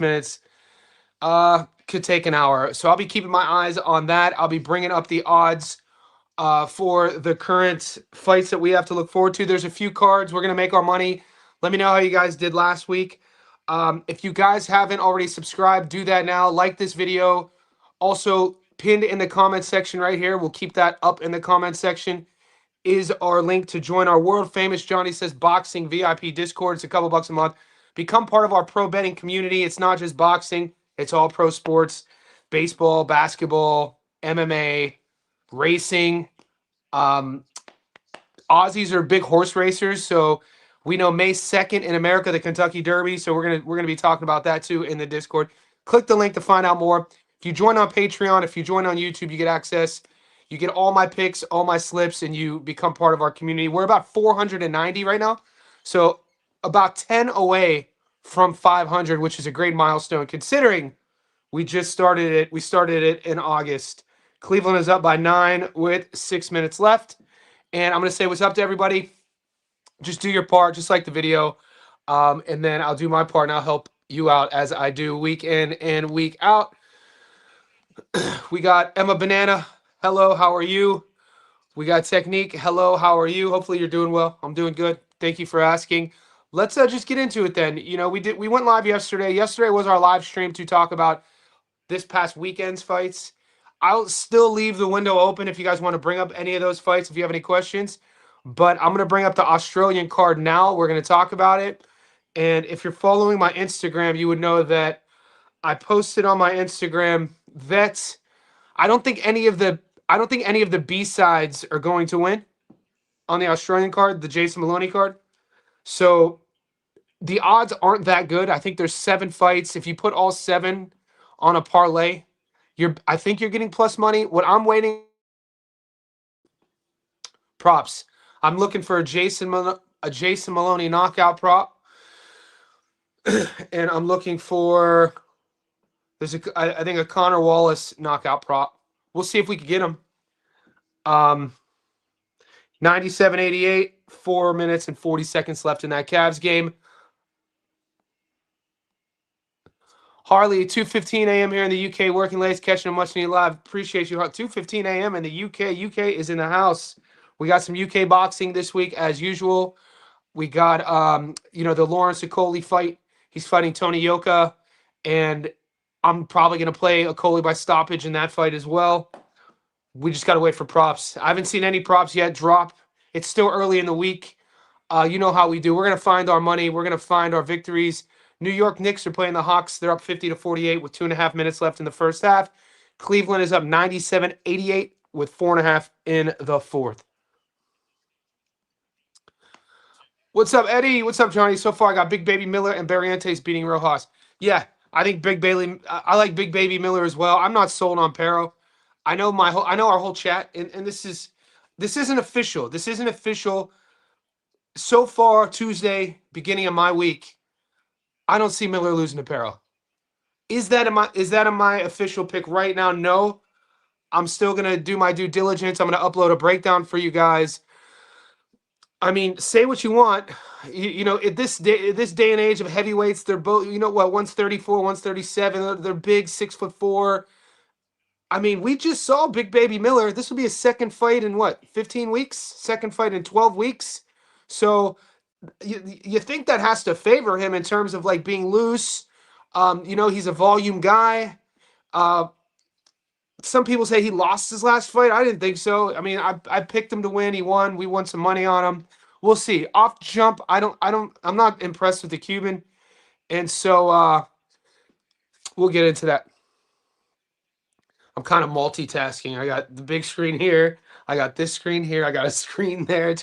minutes. Could take an hour. So I'll be keeping my eyes on that. I'll be bringing up the odds for the current fights that we have to look forward to. There's a few cards. We're going to make our money. Let me know how you guys did last week. If you guys haven't already subscribed, do that now. Like this video. Also, pinned in the comment section right here. We'll keep that up in the comment section. Is our link to join our world famous Johnny Says Boxing VIP Discord. It's a couple bucks a month. Become part of our pro betting community. It's not just boxing, it's all pro sports, baseball, basketball, MMA, racing. Um, Aussies are big horse racers, so we know May 2nd in America, the Kentucky Derby. So we're gonna be talking about that too in the Discord. Click the link to find out more. If you join on Patreon, if you join on YouTube, you get access. You get all my picks, all my slips, and you become part of our community. We're about 490 right now, so about 10 away from 500, which is a great milestone considering we just started it. We started it in August. Cleveland is up by 9 with 6 minutes left. And I'm going to say what's up to everybody. Just do your part, just like the video. And then I'll do my part and I'll help you out as I do week in and week out. We got Emma Banana. Hello, how are you? We got Technique. Hello, how are you? Hopefully you're doing well. I'm doing good. Thank you for asking. Let's just get into it then. You know, we went live yesterday. Yesterday was our live stream to talk about this past weekend's fights. I'll still leave the window open if you guys want to bring up any of those fights, if you have any questions. But I'm going to bring up the Australian card now. We're going to talk about it. And if you're following my Instagram, you would know that I posted on my Instagram that I don't think any of the B-sides are going to win on the Australian card, the Jason Maloney card. So the odds aren't that good. I think there's 7 fights. If you put all 7 on a parlay, I think you're getting plus money. What I'm waiting props. I'm looking for a Jason Maloney knockout prop, and I'm looking for I think a Connor Wallace knockout prop. We'll see if we can get him. 97.88, 4 minutes and 40 seconds left in that Cavs game. Harley, 2:15 a.m. here in the UK, working late, catching a much needed live. Appreciate you. 2:15 a.m. in the UK. UK is in the house. We got some UK boxing this week as usual. We got the Lawrence Okoli fight. He's fighting Tony Yoka, and I'm probably gonna play Okoli by stoppage in that fight as well. We just gotta wait for props. I haven't seen any props yet drop. It's still early in the week. You know how we do. We're gonna find our money. We're gonna find our victories. New York Knicks are playing the Hawks. They're up 50-48 with 2.5 minutes left in the first half. Cleveland is up 97-88 with 4.5 in the fourth. What's up, Eddie? What's up, Johnny? So far, I got Big Baby Miller and Barrientos beating Rojas. Yeah, I think I like Big Baby Miller as well. I'm not sold on Pero. I know our whole chat, and this isn't official. This isn't official. So far, Tuesday, beginning of my week, I don't see Miller losing to Pero. Is that in my official pick right now? No. I'm still gonna do my due diligence. I'm gonna upload a breakdown for you guys. I mean, say what you want. At this day and age of heavyweights, they're both, one's 34, one's 37. They're big, 6'4". I mean, we just saw Big Baby Miller. This will be his second fight in 15 weeks? Second fight in 12 weeks. So you think that has to favor him in terms of like being loose. He's a volume guy. Some people say he lost his last fight. I didn't think so. I mean, I picked him to win. He won. We won some money on him. We'll see. Off jump, I'm not impressed with the Cuban. And so we'll get into that. I'm kind of multitasking. I got the big screen here. I got this screen here. I got a screen there.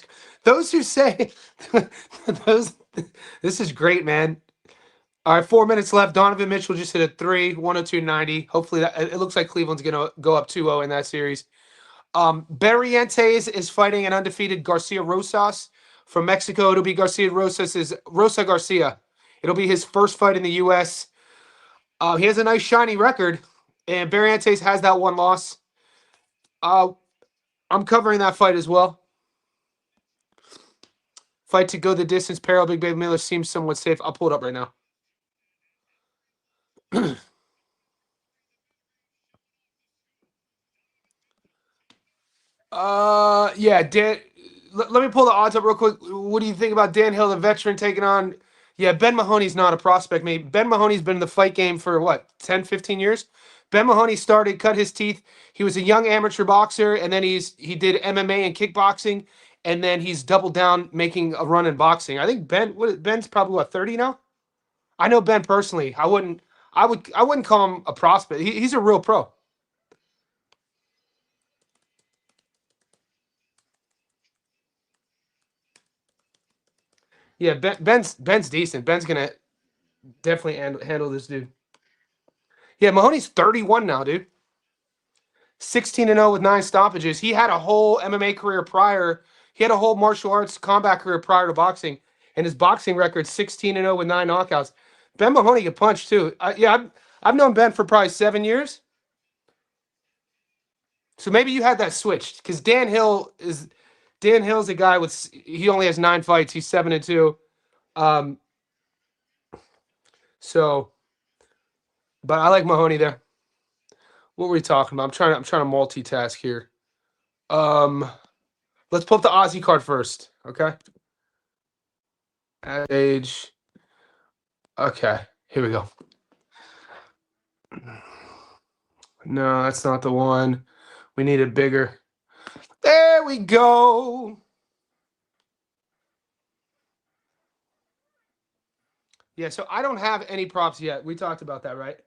Those who say this is great, man. All right, 4 minutes left. Donovan Mitchell just hit a 3, 102.90. Hopefully it looks like Cleveland's going to go up 2-0 in that series. Barrientos is fighting an undefeated Garcia Rosas from Mexico. It'll be Rosa Garcia. It'll be his first fight in the U.S. He has a nice shiny record, and Barrientos has that one loss. I'm covering that fight as well. Fight to go the distance. Pero Big Baby Miller seems somewhat safe. I'll pull it up right now. Yeah, Dan. Let me pull the odds up real quick. What do you think about Dan Hill, the veteran, taking on? Yeah, Ben Mahoney's not a prospect. Maybe Ben Mahoney's been in the fight game for what, 10, 15 years? Ben Mahoney started, cut his teeth. He was a young amateur boxer, and then he did MMA and kickboxing, and then he's doubled down, making a run in boxing. I think Ben's probably what, 30 now. I know Ben personally. I wouldn't call him a prospect. He's a real pro. Yeah, Ben's decent. Ben's gonna definitely handle this dude. Yeah, Mahoney's 31 now, dude. 16-0 with 9 stoppages. He had a whole MMA career prior. He had a whole martial arts combat career prior to boxing, and his boxing record 16-0 with 9 knockouts. Ben Mahoney can punch too. Yeah, I've known Ben for probably 7 years. So maybe you had that switched because Dan Hill's a guy with he only has 9 fights. He's 7-2. Um, so, but I like Mahoney there. What were we talking about? I'm trying to multitask here. Um, let's pull up the Aussie card first. Okay. At age. Okay, here we go. No, that's not the one. We need it bigger. There we go. Yeah, so I don't have any props yet. We talked about that, right?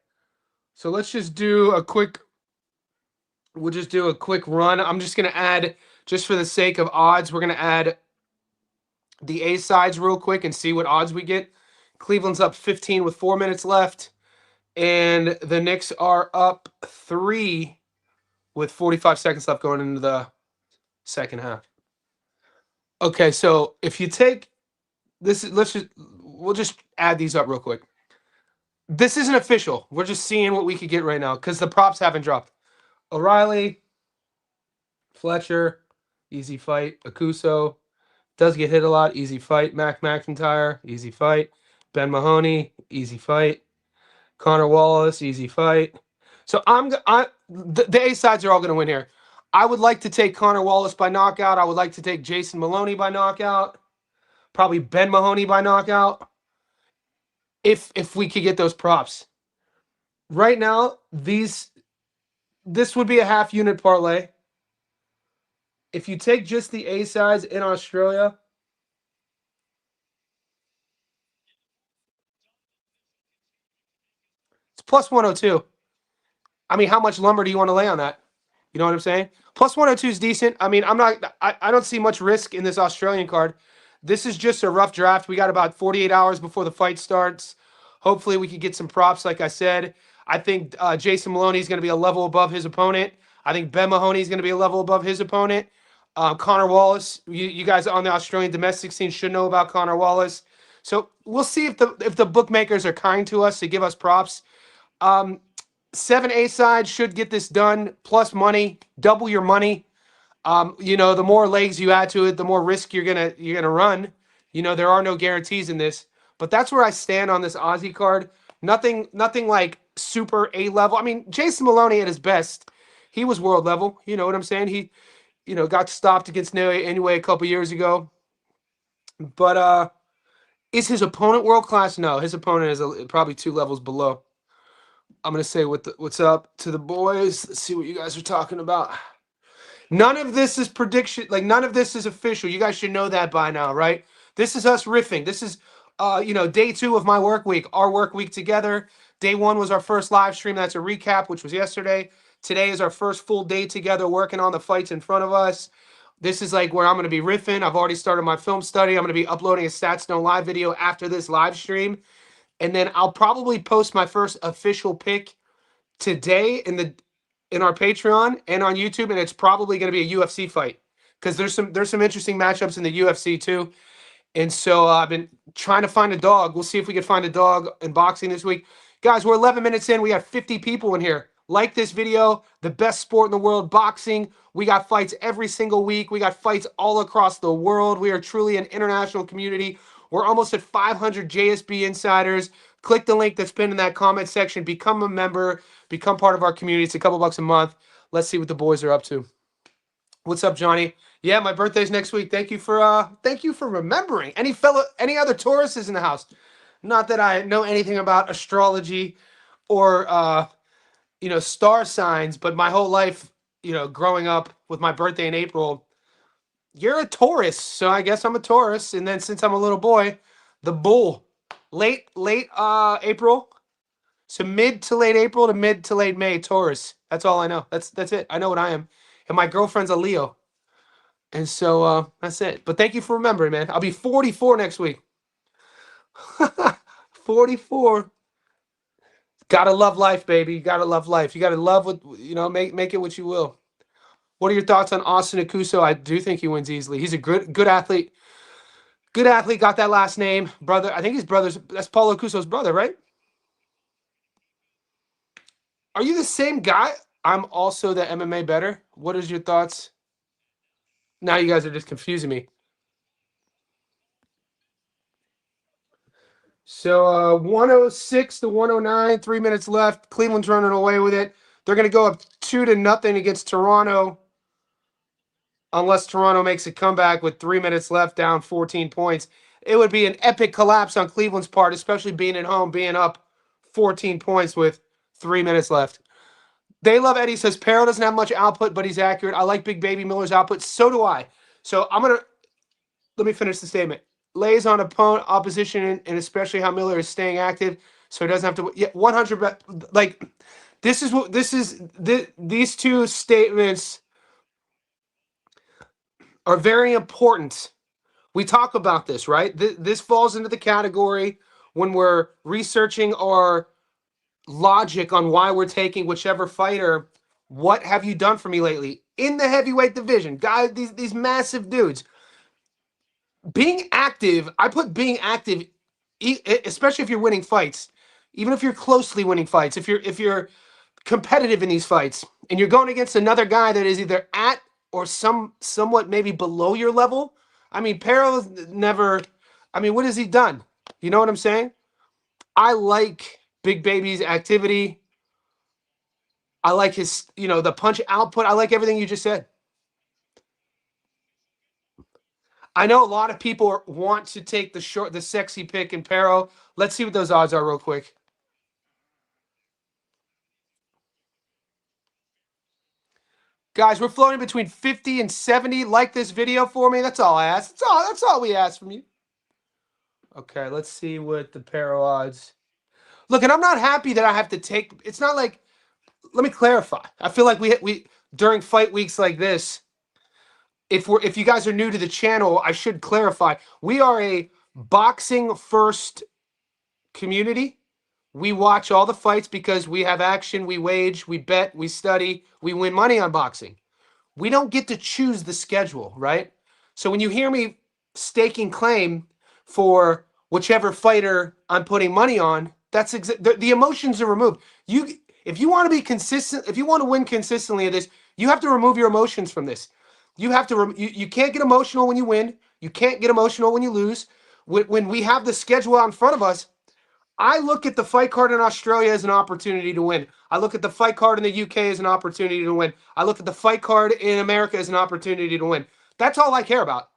So let's just do a quick. We'll just do a quick run. I'm just gonna add, just for the sake of odds, we're gonna add the A sides real quick and see what odds we get. Cleveland's up 15 with 4 minutes left, and the Knicks are up 3 with 45 seconds left going into the second half. Okay, so if you take this, we'll just add these up real quick. This isn't official. We're just seeing what we could get right now because the props haven't dropped. O'Reilly, Fletcher, easy fight. Akuso does get hit a lot, easy fight. Mac McIntyre, easy fight. Ben Mahoney, easy fight. Connor Wallace, easy fight. So the A sides are all going to win here. I would like to take Connor Wallace by knockout. I would like to take Jason Maloney by knockout. Probably Ben Mahoney by knockout. If we could get those props. Right now, this would be a half unit parlay. If you take just the A sides in Australia, it's plus 102. I mean, how much lumber do you want to lay on that? You know what I'm saying? Plus 102 is decent. I mean, I don't see much risk in this Australian card. This is just a rough draft. We got about 48 hours before the fight starts. Hopefully, we can get some props, like I said. I think Jason Maloney is going to be a level above his opponent. I think Ben Mahoney is going to be a level above his opponent. Connor Wallace, you guys on the Australian domestic scene should know about Connor Wallace. So we'll see if the bookmakers are kind to us to give us props. 7 A sides should get this done. Plus money, double your money. The more legs you add to it, the more risk you're gonna run. There are no guarantees in this, but that's where I stand on this Aussie card. Nothing like super A level. I mean, Jason Maloney at his best, he was world level. You know what I'm saying? He, got stopped against anyway a couple years ago. But is his opponent world class? No, his opponent is probably 2 levels below. I'm gonna say what's up to the boys. Let's see what you guys are talking about. None of this is prediction. Like, none of this is official. You guys should know that by now, right? This is us riffing. This is, day 2 of my work week. Our work week together. Day 1 was our first live stream. That's a recap, which was yesterday. Today is our first full day together working on the fights in front of us. This is like where I'm going to be riffing. I've already started my film study. I'm going to be uploading a Stats No Live video after this live stream. And then I'll probably post my first official pick today in our Patreon and on YouTube, and it's probably going to be a UFC fight because there's some interesting matchups in the UFC too. And so I've been trying to find a dog. We'll see if we can find a dog in boxing this week. Guys, we're 11 minutes in. We got 50 people in here. Like this video, the best sport in the world, boxing. We got fights every single week. We got fights all across the world. We are truly an international community. We're almost at 500 JSB insiders. Click the link that's pinned in that comment section. Become a member. Become part of our community. It's a couple bucks a month. Let's see what the boys are up to. What's up, Johnny? Yeah, my birthday's next week. Thank you for remembering. Any other Tauruses in the house? Not that I know anything about astrology or star signs, but my whole life, growing up with my birthday in April, you're a Taurus, so I guess I'm a Taurus. And then since I'm a little boy, the bull, late April, so mid to late April to mid to late May, Taurus. That's all I know. That's it. I know what I am. And my girlfriend's a Leo. And so that's it. But thank you for remembering, man. I'll be 44 next week. 44. Gotta love life, baby. You gotta love life. You gotta love what make it what you will. What are your thoughts on Austin Akuso? I do think he wins easily. He's a good athlete. Good athlete, got that last name. Brother, I think his brother's that's Paulo Akuso's brother, right? Are you the same guy? I'm also the MMA better. What is your thoughts? Now you guys are just confusing me. So 106 to 109, 3 minutes left. Cleveland's running away with it. They're going to go up 2-0 against Toronto, unless Toronto makes a comeback with 3 minutes left, down 14 points. It would be an epic collapse on Cleveland's part, especially being at home, being up 14 points with 3 minutes left. They love Eddie says Perro doesn't have much output, but he's accurate. I like Big Baby Miller's output. So do I. So let me finish the statement. Lays on opposition, and especially how Miller is staying active, so he doesn't have to. Yeah, 100. Like these two statements are very important. We talk about this, right? This falls into the category when we're researching our logic on why we're taking whichever fighter. What have you done for me lately in the heavyweight division, guys? These massive dudes. Being active, I put being active, especially if you're winning fights, even if you're closely winning fights, if you're competitive in these fights, and you're going against another guy that is either at or somewhat maybe below your level. I mean, Perro's never. I mean, what has he done? You know what I'm saying? I like Big Baby's activity. I like his, the punch output. I like everything you just said. I know a lot of people want to take the sexy pick in Perro. Let's see what those odds are real quick. Guys, we're floating between 50 and 70. Like this video for me. That's all I ask. That's all we ask from you. Okay, let's see what the Perro odds. Look, and I'm not happy that I have to take. It's not like. Let me clarify. I feel like we during fight weeks like this. If you guys are new to the channel, I should clarify. We are a boxing first community. We watch all the fights because we have action, we wage, we bet, we study, we win money on boxing. We don't get to choose the schedule, right? So when you hear me staking claim for whichever fighter I'm putting money on, that's the emotions are removed. If you want to be consistent, if you want to win consistently at this, you have to remove your emotions from this. You have to. You can't get emotional when you win. You can't get emotional when you lose. When we have the schedule out in front of us, I look at the fight card in Australia as an opportunity to win. I look at the fight card in the UK as an opportunity to win. I look at the fight card in America as an opportunity to win. That's all I care about.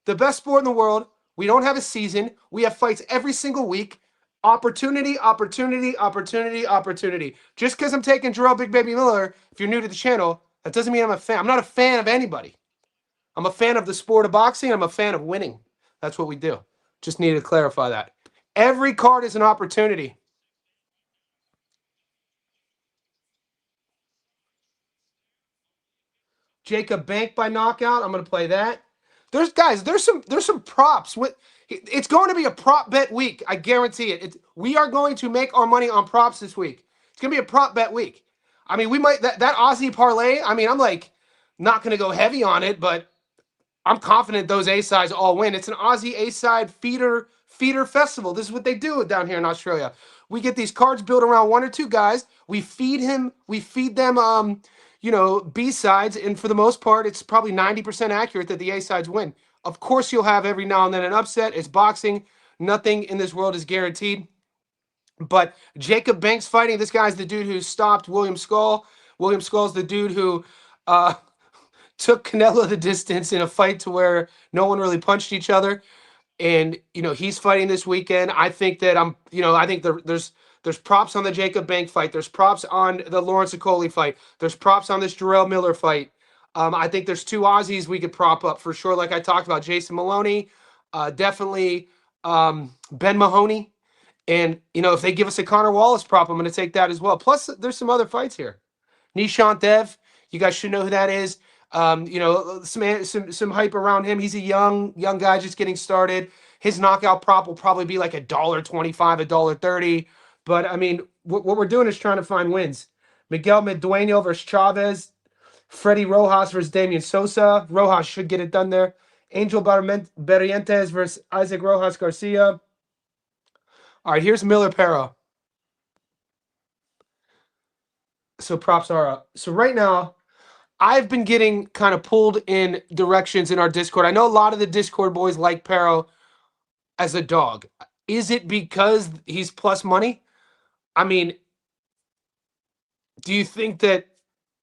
The best sport in the world. We don't have a season. We have fights every single week. Opportunity, opportunity, opportunity, opportunity. Just because I'm taking Jarrell Big Baby Miller, if you're new to the channel, that doesn't mean I'm a fan. I'm not a fan of anybody. I'm a fan of the sport of boxing. I'm a fan of winning. That's what we do. Just needed to clarify that. Every card is an opportunity. Jacob Bank by knockout. I'm going to play that. There's some props. It's going to be a prop bet week. I guarantee it. We are going to make our money on props this week. It's going to be a prop bet week. I mean, we might that Aussie parlay. I mean, I'm like not going to go heavy on it, but I'm confident those A-sides all win. It's an Aussie A-side feeder festival. This is what they do down here in Australia. We get these cards built around one or two guys. We feed them B-sides, and for the most part, it's probably 90% accurate that the A-sides win. Of course, you'll have every now and then an upset. It's boxing. Nothing in this world is guaranteed. But Jacob Banks fighting, this guy's the dude who stopped William Skull. William Skull's the dude who took Canelo the distance in a fight to where no one really punched each other. And he's fighting this weekend. I think that I think there's props on the Jacob Bank fight. There's props on the Lawrence Okoli fight. There's props on this Jarrell Miller fight. I think there's two Aussies we could prop up for sure. Like I talked about, Jason Maloney, definitely Ben Mahoney. And if they give us a Connor Wallace prop, I'm going to take that as well. Plus, there's some other fights here. Nishant Dev, you guys should know who that is. Some hype around him. He's a young guy just getting started. His knockout prop will probably be like $1.25, $1.30. But I mean, what we're doing is trying to find wins. Miguel Medueno versus Chavez. Freddie Rojas versus Damian Sosa. Rojas should get it done there. Angel Barrientos versus Isaac Rojas Garcia. All right, here's Miller Pero. So props are up. So right now, I've been getting kind of pulled in directions in our Discord. I know a lot of the Discord boys like Pero as a dog. Is it because he's plus money? I mean, do you think that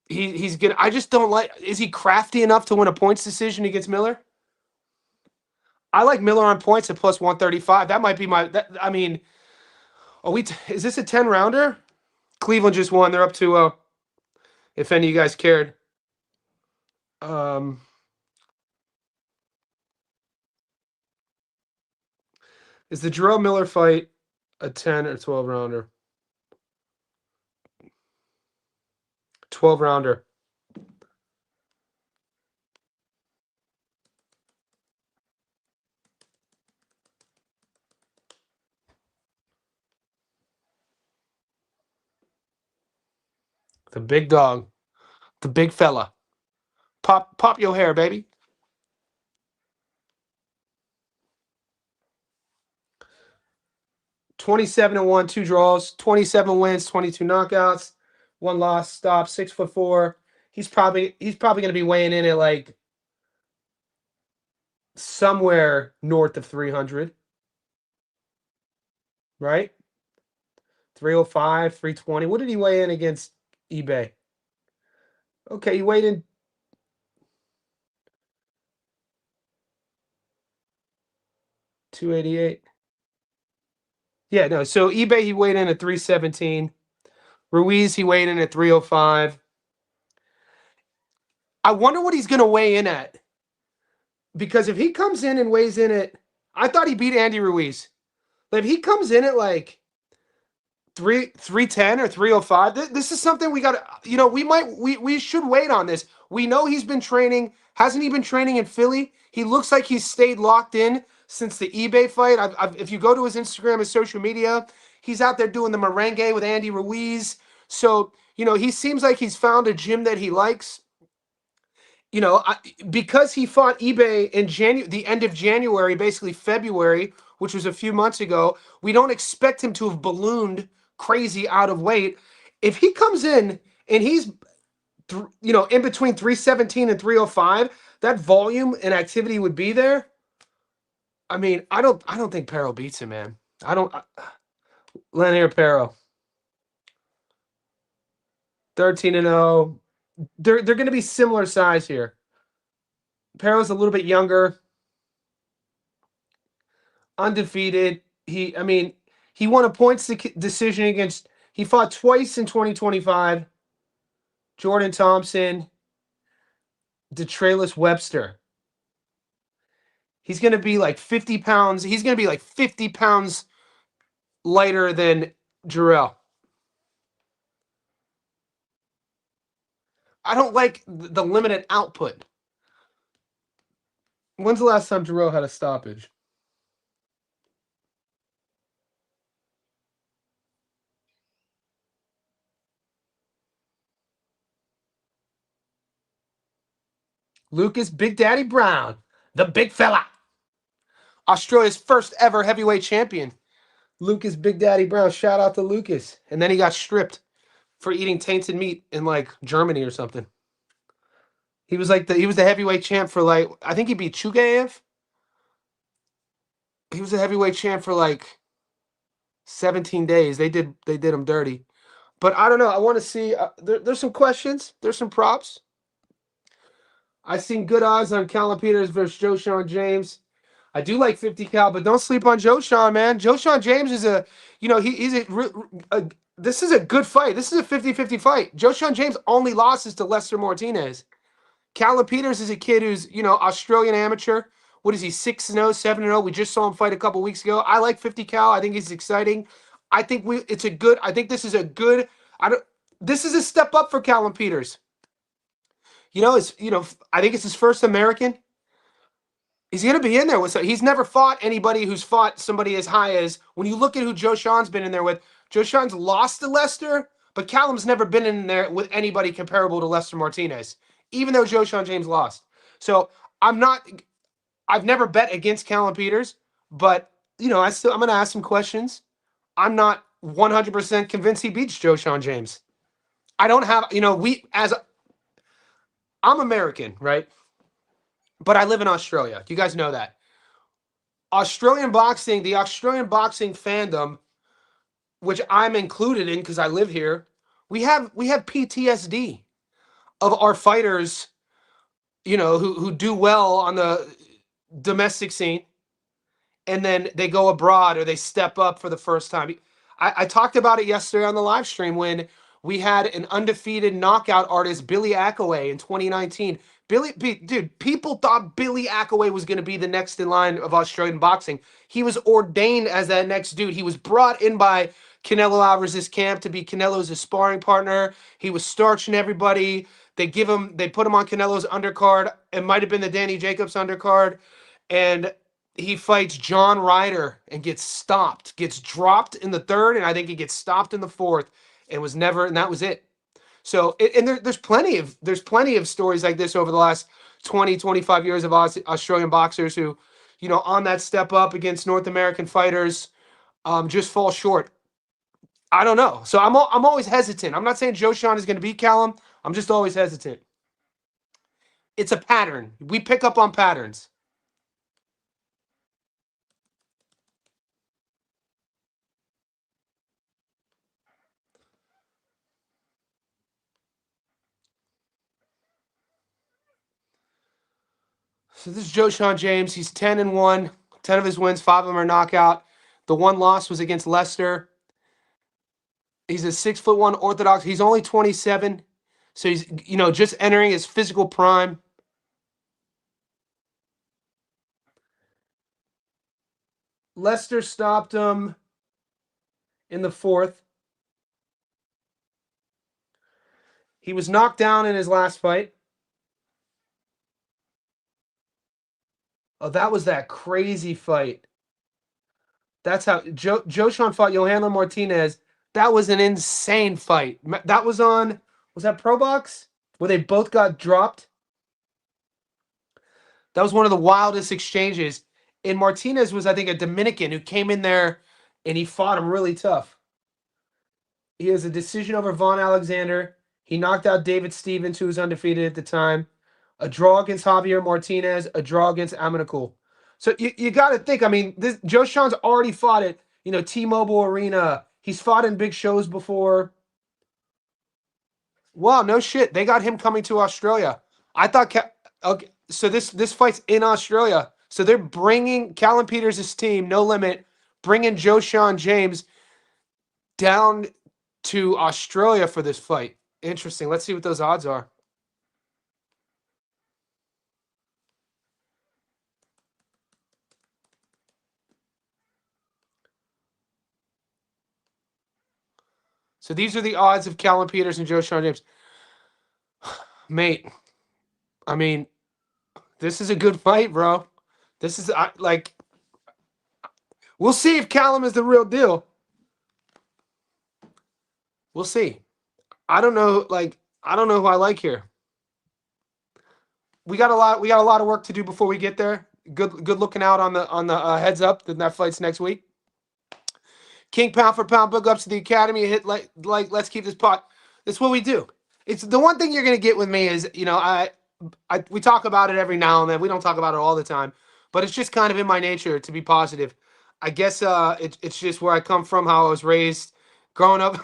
he's gonna? I just don't like. Is he crafty enough to win a points decision against Miller? I like Miller on points at plus 135. That might be my. I mean, is this a 10-rounder? Cleveland just won. They're up 2-0. If any of you guys cared. Is the Jarrell Miller fight a 10 or 12-rounder? 12-rounder. The big dog. The big fella. Pop your hair, baby. (27-1), 2 draws, 27 wins, 22 knockouts, 1 loss, stop, 6'4". He's probably going to be weighing in at like somewhere north of 300, right? 305, 320. What did he weigh in against eBay? Okay, he weighed in 288. Yeah, no. So eBay, he weighed in at 317. Ruiz, he weighed in at 305. I wonder what he's going to weigh in at. Because if he comes in and weighs in at, I thought he beat Andy Ruiz. But if he comes in at like 310 or 305, this is something we got to, we should wait on this. We know he's been training. Hasn't he been training in Philly? He looks like he's stayed locked in since the eBay fight. If you go to his Instagram and social media, he's out there doing the merengue with Andy Ruiz. So, he seems like he's found a gym that he likes. Because he fought eBay in the end of January, basically February, which was a few months ago, we don't expect him to have ballooned crazy out of weight. If he comes in and he's, in between 317 and 305, that volume and activity would be there. I mean, I don't think Pero beats him, man. Lanier Pero, 13-0. They're going to be similar size here. Pero's a little bit younger, undefeated. He won a points decision against. He fought twice in 2025. Jordan Thompson, Detraylus Webster. He's going to be like 50 pounds. He's going to be like 50 pounds lighter than Jarrell. I don't like the limited output. When's the last time Jarrell had a stoppage? Lucas Big Daddy Brown, the big fella. Australia's first ever heavyweight champion. Lucas Big Daddy Brown. Shout out to Lucas. And then he got stripped for eating tainted meat in like Germany or something. He was the heavyweight champ for like, I think he beat Chugaev. He was a heavyweight champ for like 17 days. They did him dirty. But I don't know. I want to see. There's some questions. There's some props. I seen good odds on Callum Peters versus Joe Sean James. I do like 50 cal, but don't sleep on Joe Sean, man. Joe Sean James is a, he's a this is a good fight. This is a 50-50 fight. Joe Sean James only losses to Lester Martinez. Callum Peters is a kid who's, Australian amateur. What is he, 6-0, 7-0? We just saw him fight a couple weeks ago. I like 50 cal. I think he's exciting. I think this is a good, this is a step up for Callum Peters. I think it's his first American. He's going to be in there with. He's never fought anybody who's fought somebody as high as. When you look at who Joe Sean's been in there with, Joe Sean's lost to Lester, but Callum's never been in there with anybody comparable to Lester Martinez, even though Joe Sean James lost. So I've never bet against Callum Peters, but I'm going to ask some questions. I'm not 100% convinced he beats Joe Sean James. I don't have, I'm American, right? But I live in Australia. You guys know that. The Australian boxing fandom, which I'm included in because I live here, we have PTSD of our fighters, who do well on the domestic scene, and then they go abroad or they step up for the first time. I talked about it yesterday on the live stream when we had an undefeated knockout artist, Billy Ackaway, in 2019. Dude, people thought Billy Ackaway was going to be the next in line of Australian boxing. He was ordained as that next dude. He was brought in by Canelo Alvarez's camp to be Canelo's sparring partner. He was starching everybody. They put him on Canelo's undercard. It might have been the Danny Jacobs undercard. And he fights John Ryder and gets dropped in the third, and I think he gets stopped in the fourth, and that was it. So, there's plenty of stories like this over the last 20, 25 years of Australian boxers who, on that step up against North American fighters, just fall short. I don't know. So I'm always hesitant. I'm not saying Joe Sean is going to beat Callum. I'm just always hesitant. It's a pattern. We pick up on patterns. So this is Joe Sean James. He's 10-1. 10 of his wins, 5 of them are knockout. The one loss was against Lester. He's a 6'1" orthodox. He's only 27. So he's, just entering his physical prime. Lester stopped him in the fourth. He was knocked down in his last fight. Oh, that was that crazy fight. That's how Joe Sean fought Johanna Martinez. That was an insane fight. That was that Pro Box? Where they both got dropped? That was one of the wildest exchanges. And Martinez was, I think, a Dominican who came in there and he fought him really tough. He has a decision over Vaughn Alexander. He knocked out David Stevens, who was undefeated at the time. A draw against Javier Martinez. A draw against Amenikul. So you got to think, Joe Sean's already fought at, T-Mobile Arena. He's fought in big shows before. Wow, no shit. They got him coming to Australia. I thought, okay, so this fight's in Australia. So they're bringing Callum Peters' team, No Limit, bringing Joe Sean James down to Australia for this fight. Interesting. Let's see what those odds are. So these are the odds of Callum Peters and Joe Sean James. Mate, this is a good fight, bro. This is we'll see if Callum is the real deal. We'll see. I don't know who I like here. We got a lot of work to do before we get there. Good looking out on the heads up that fight's next week. King pound for pound, big ups to the academy. Hit let's keep this pot. That's what we do. It's the one thing you're gonna get with me is we talk about it every now and then. We don't talk about it all the time, but it's just kind of in my nature to be positive. I guess it's just where I come from, how I was raised, growing up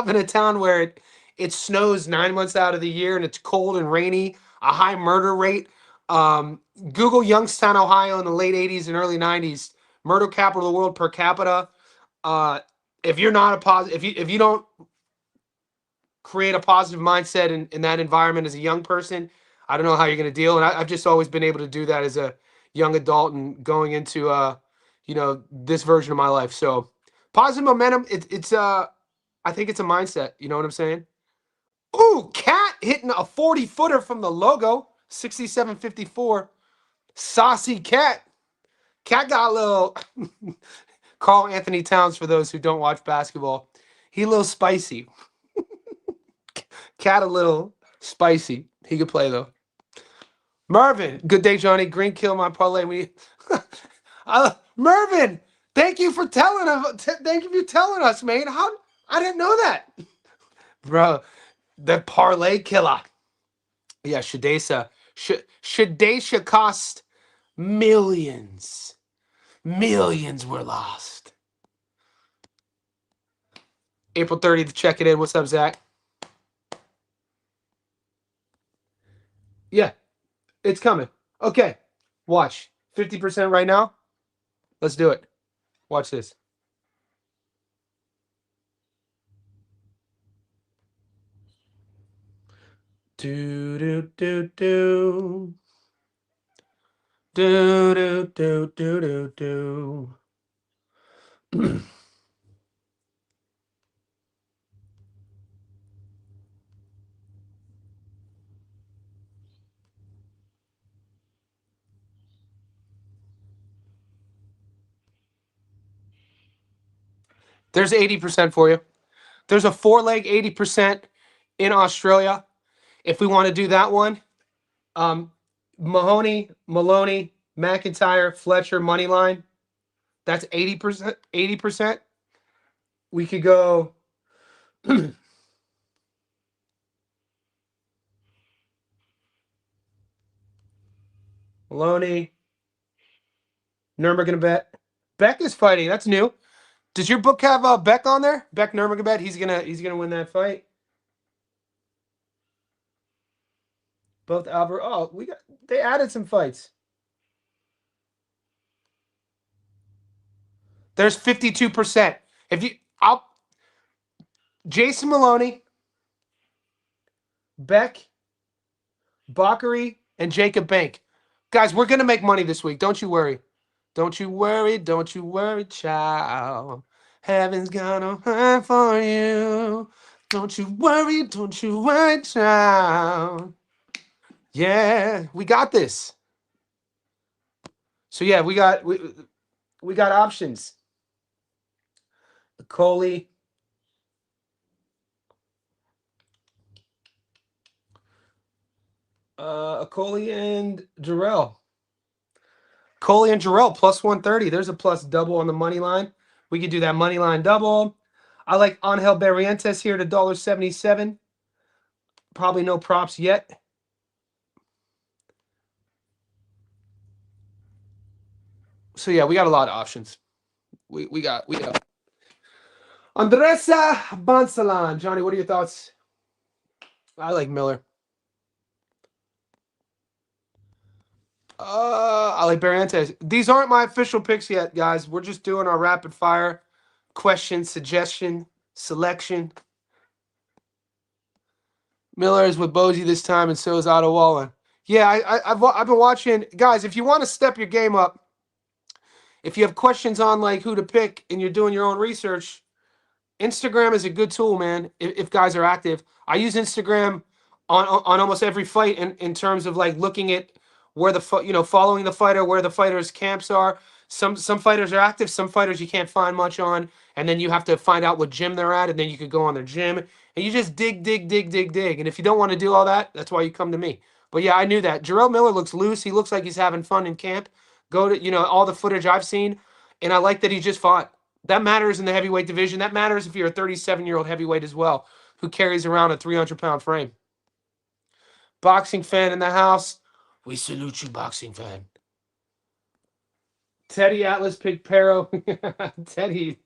in a town where it snows 9 months out of the year and it's cold and rainy. a high murder rate. Um, Google Youngstown, Ohio, in the late '80s and early '90s, murder capital of the world per capita. Uh, if you're not a positive, if you don't create a positive mindset in that environment as a young person, I don't know how you're going to deal. And I've just always been able to do that as a young adult and going into this version of my life. So positive momentum. It's I think it's a mindset. You know what I'm saying? Ooh, Cat hitting a 40-footer from the logo, 67.54. Saucy Cat. Cat got a little Carl Anthony Towns for those who don't watch basketball. He a little spicy. Cat a little spicy. He could play though. Mervin, good day, Johnny. Green kill my parlay. Mervin, thank you for telling us. Thank you for telling us, man. How I didn't know that, bro. The parlay killer. Yeah, Shadesa. Shadesha cost millions. Millions were lost. April 30th, check it in. What's up, Zach? Yeah, it's coming. Okay, watch. 50% right now. Let's do it. Watch this. Do do do do. Do do do do do do. There's 80% for you. There's a 4-leg 80% in Australia. If we want to do that one, Mahoney, Maloney, McIntyre, Fletcher, money line. That's 80%. 80%. We could go. Maloney, Nurmagomedov. Beck is fighting. That's new. Does your book have Beck on there? Beck Nurmagomedov. He's gonna win that fight. Both Albert. Oh, they added some fights. There's 52%. If you I'll Jason Maloney, Beck, Bakary, and Jacob Bank. Guys, we're gonna make money this week. Don't you worry. Don't you worry. Don't you worry, child. Heaven's gonna hunt for you. Don't you worry. Don't you worry, child. Yeah, we got this. So yeah, we got options. Coley. Coley and Jarrell. Coley and Jarrell plus 130. There's a plus double on the money line. We could do that money line double. I like Angel Barrientos here at $1.77. Probably no props yet. So yeah, we got a lot of options. We got Andressa Bansalan. Johnny, what are your thoughts? I like Miller. I like Barrientos. These aren't my official picks yet, guys. We're just doing our rapid fire question, suggestion, selection. Miller is with Bozy this time, and so is Otto Wallen. Yeah, I've been watching. Guys, if you want to step your game up, if you have questions on like who to pick and you're doing your own research, Instagram is a good tool, man. If guys are active, I use Instagram on almost every fight in terms of like looking at where following the fighter, where the fighter's camps are. Some fighters are active, some fighters you can't find much on, and then you have to find out what gym they're at, and then you could go on their gym and you just dig. And if you don't want to do all that, that's why you come to me. But yeah, I knew that. Jarrell Miller looks loose. He looks like he's having fun in camp. Go to all the footage I've seen, and I like that he just fought. That matters in the heavyweight division. That matters if you're a 37-year-old heavyweight as well, who carries around a 300-pound frame. Boxing fan in the house. We salute you, boxing fan. Teddy Atlas picked Pero. Teddy's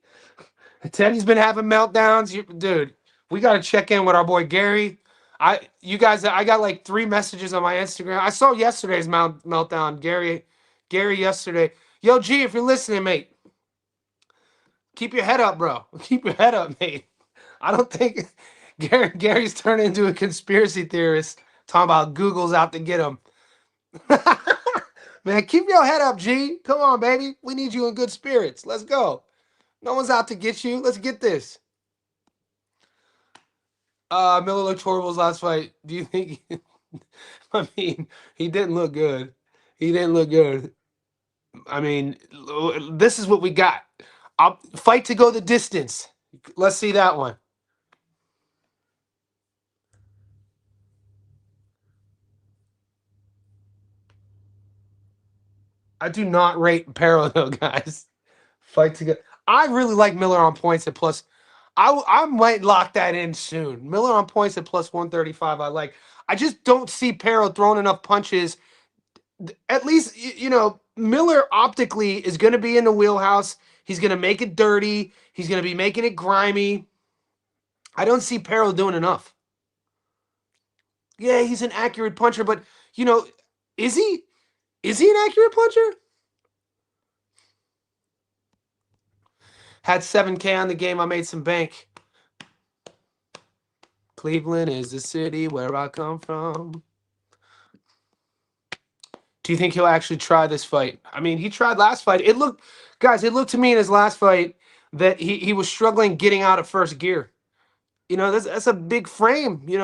been having meltdowns. Dude, we got to check in with our boy Gary. You guys, I got like 3 messages on my Instagram. I saw yesterday's meltdown, Gary yesterday. Yo, G, if you're listening, mate, keep your head up, bro. Keep your head up, mate. I don't think Gary's turned into a conspiracy theorist talking about Google's out to get him. Man, keep your head up, G. Come on, baby. We need you in good spirits. Let's go. No one's out to get you. Let's get this. Miller looked horrible his last fight. Do you think? I mean, he didn't look good. He didn't look good. I mean, this is what we got. I'll fight to go the distance. Let's see that one. I do not rate Perro though, guys. Fight to go. I really like Miller on points at plus. I might lock that in soon. Miller on points at plus 135. I like. I just don't see Perro throwing enough punches. At least Miller optically is going to be in the wheelhouse. He's going to make it dirty. He's going to be making it grimy. I don't see Perro doing enough. Yeah, he's an accurate puncher, but is he? Is he an accurate puncher? Had 7K on the game. I made some bank. Cleveland is the city where I come from. Do you think he'll actually try this fight? I mean, he tried last fight. It looked to me in his last fight that he was struggling getting out of first gear. That's a big frame. You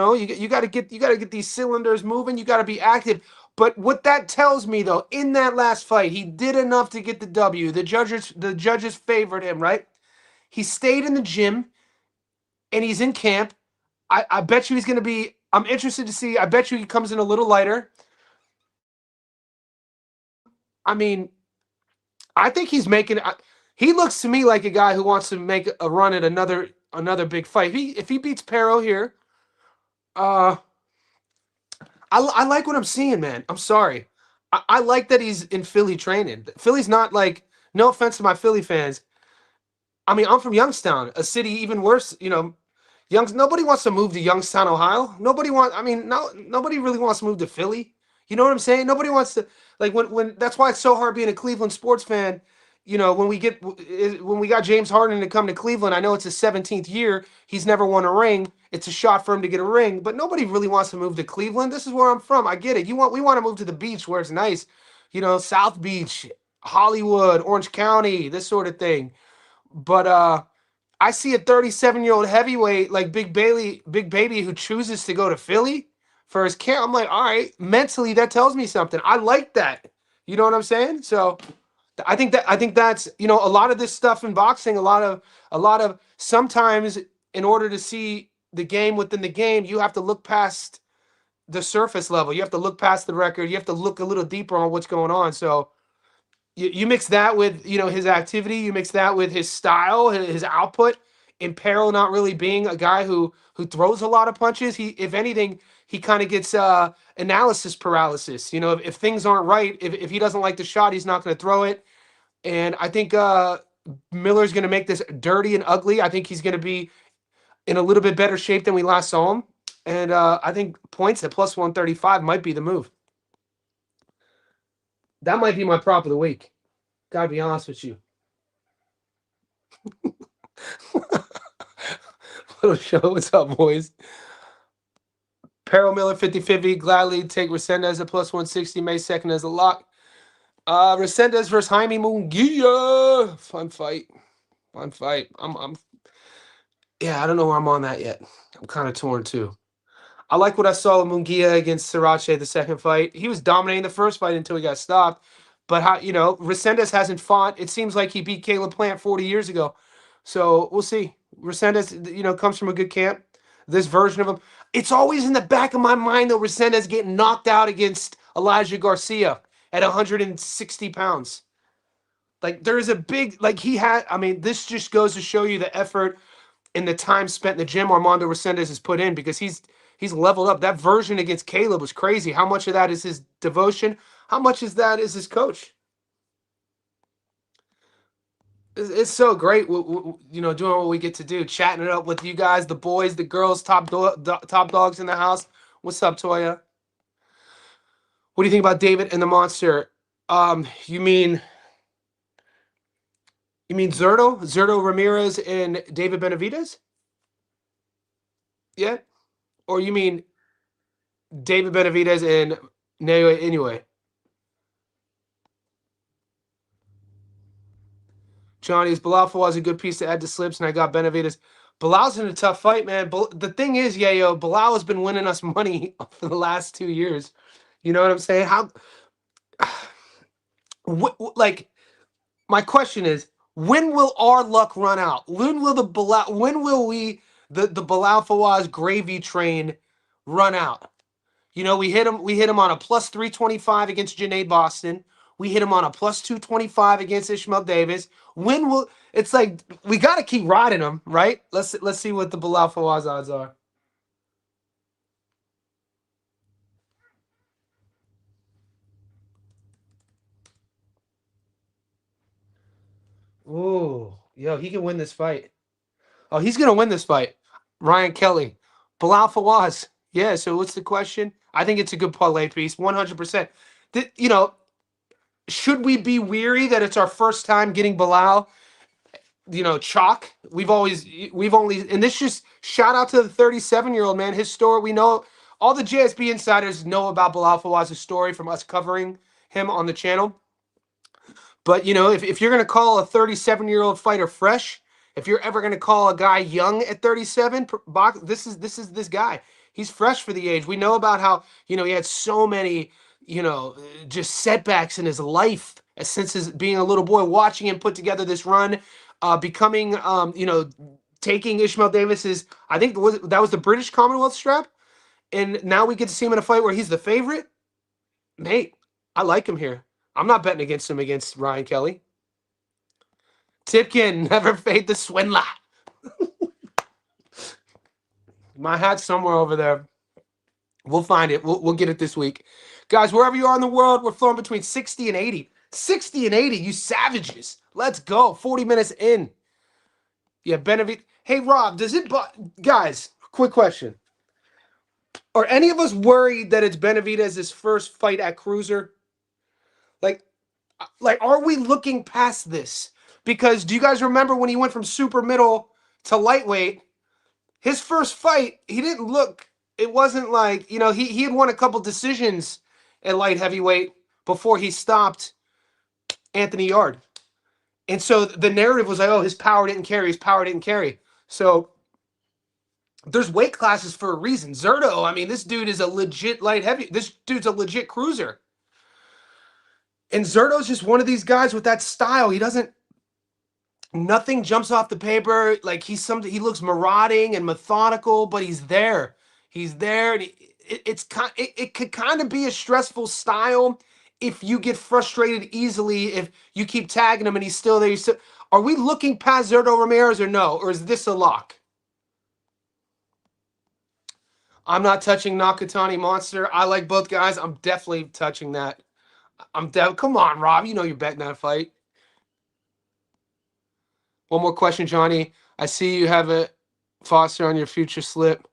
got to get these cylinders moving. You got to be active. But what that tells me, though, in that last fight, he did enough to get the W. The judges favored him, right? He stayed in the gym, and he's in camp. I bet you he's going to be. I'm interested to see. I bet you he comes in a little lighter. I mean, I think he's making. He looks to me like a guy who wants to make a run at another big fight. If he beats Perro here, uh, I like what I'm seeing, man. I'm sorry. I like that he's in Philly training. Philly's not like. No offense to my Philly fans. I mean, I'm from Youngstown, a city even worse. Nobody wants to move to Youngstown, Ohio. Nobody really wants to move to Philly. You know what I'm saying? Nobody wants to like when that's why it's so hard being a Cleveland sports fan. When we got James Harden to come to Cleveland, I know it's his 17th year. He's never won a ring. It's a shot for him to get a ring, but nobody really wants to move to Cleveland. This is where I'm from. I get it. We want to move to the beach where it's nice. South Beach, Hollywood, Orange County, this sort of thing. But I see a 37-year-old heavyweight like Big Baby, who chooses to go to Philly for his camp. I'm like, all right, mentally that tells me something. I like that. You know what I'm saying? So I think that's a lot of this stuff in boxing. A lot of sometimes in order to see the game within the game, you have to look past the surface level. You have to look past the record. You have to look a little deeper on what's going on. So you mix that with his activity, you mix that with his style, his output, and Peril not really being a guy who throws a lot of punches. He, if anything, he kind of gets analysis paralysis. If things aren't right, if he doesn't like the shot, he's not going to throw it. And I think Miller's going to make this dirty and ugly. I think he's going to be in a little bit better shape than we last saw him. And I think points at plus 135 might be the move. That might be my prop of the week. Gotta be honest with you. Little show. What's up, boys? Peril Miller 50-50. Gladly take Resendez at plus 160. May 2nd as a lock. Resendez versus Jaime Munguia. Fun fight. Yeah, I don't know where I'm on that yet. I'm kind of torn too. I like what I saw with Munguia against Sriracha the second fight. He was dominating the first fight until he got stopped. But Resendez hasn't fought. It seems like he beat Caleb Plant 40 years ago. So we'll see. Resendez, comes from a good camp. This version of him. It's always in the back of my mind, though, Resendez getting knocked out against Elijah Garcia at 160 pounds. Like, there is a big, this just goes to show you the effort and the time spent in the gym Armando Resendez has put in, because he's leveled up. That version against Caleb was crazy. How much of that is his devotion? How much is that is his coach? It's so great, you know, doing what we get to do, chatting it up with you guys, the boys, the girls, top dogs in the house. What's up, Toya? What do you think about David and the Monster? You mean Zerto Ramirez and David Benavidez? Yeah, or you mean David Benavidez and Neo Inoue? Johnny's Bilal was a good piece to add to slips, and I got Benavidez. Bilal's in a tough fight, man. The thing is, yeah, yo, Bilal has been winning us money for the last 2 years. You know what I'm saying? How, like, my question is, when will our luck run out? When will the Bilal? When will the Bilal Fawaz gravy train run out? You know, we hit him on a plus 325 against Janae Boston. We hit him on a plus 225 against Ishmael Davis. When will it's like we got to keep riding him, right? Let's see what the Bilal Fawaz odds are. Ooh, yo, he can win this fight. Oh, he's gonna win this fight. Ryan Kelly, Bilal Fawaz. Yeah. So what's the question? I think it's a good parlay piece, 100%. You know, should we be weary that it's our first time getting Bilal? You know, chalk. We've only, and this just shout out to the 37-year-old man. His story, we know all the JSB insiders know about Bilal Fawaz's story from us covering him on the channel. But you know, if you're gonna call a 37-year-old fighter fresh, if you're ever gonna call a guy young at 37, this is this guy. He's fresh for the age. We know about how, you know, he had so many, you know, just setbacks in his life since his being a little boy, watching him put together this run, becoming you know, taking Ishmael Davis's, I think that was the British Commonwealth strap, and now we get to see him in a fight where he's the favorite. Mate, I like him here. I'm not betting against him against Ryan Kelly. Tipkin, never fade the swindler. My hat's somewhere over there. We'll find it. We'll get it this week. Guys, wherever you are in the world, we're flowing between 60 and 80. 60 and 80, you savages. Let's go. 40 minutes in. Yeah, Benavidez. Hey, Rob, does it... Guys, quick question. Are any of us worried that it's Benavidez's first fight at cruiser? Like, are we looking past this? Because do you guys remember when he went from super middle to lightweight? His first fight, he didn't look. It wasn't like, you know, he had won a couple decisions at light heavyweight before he stopped Anthony Yard. And so the narrative was like, oh, his power didn't carry. His power didn't carry. So there's weight classes for a reason. Zerto, I mean, this dude is a legit light heavy. This dude's a legit cruiser. And Zerto's just one of these guys with that style. He doesn't, nothing jumps off the paper. Like he looks marauding and methodical, but he's there. He's there. And it could kind of be a stressful style if you get frustrated easily, if you keep tagging him and he's still there. Are we looking past Zerto Ramirez or no? Or is this a lock? I'm not touching Nakatani Monster. I like both guys. I'm definitely touching that. Come on, Rob. You know you're betting that fight. One more question, Johnny. I see you have a Foster on your future slip.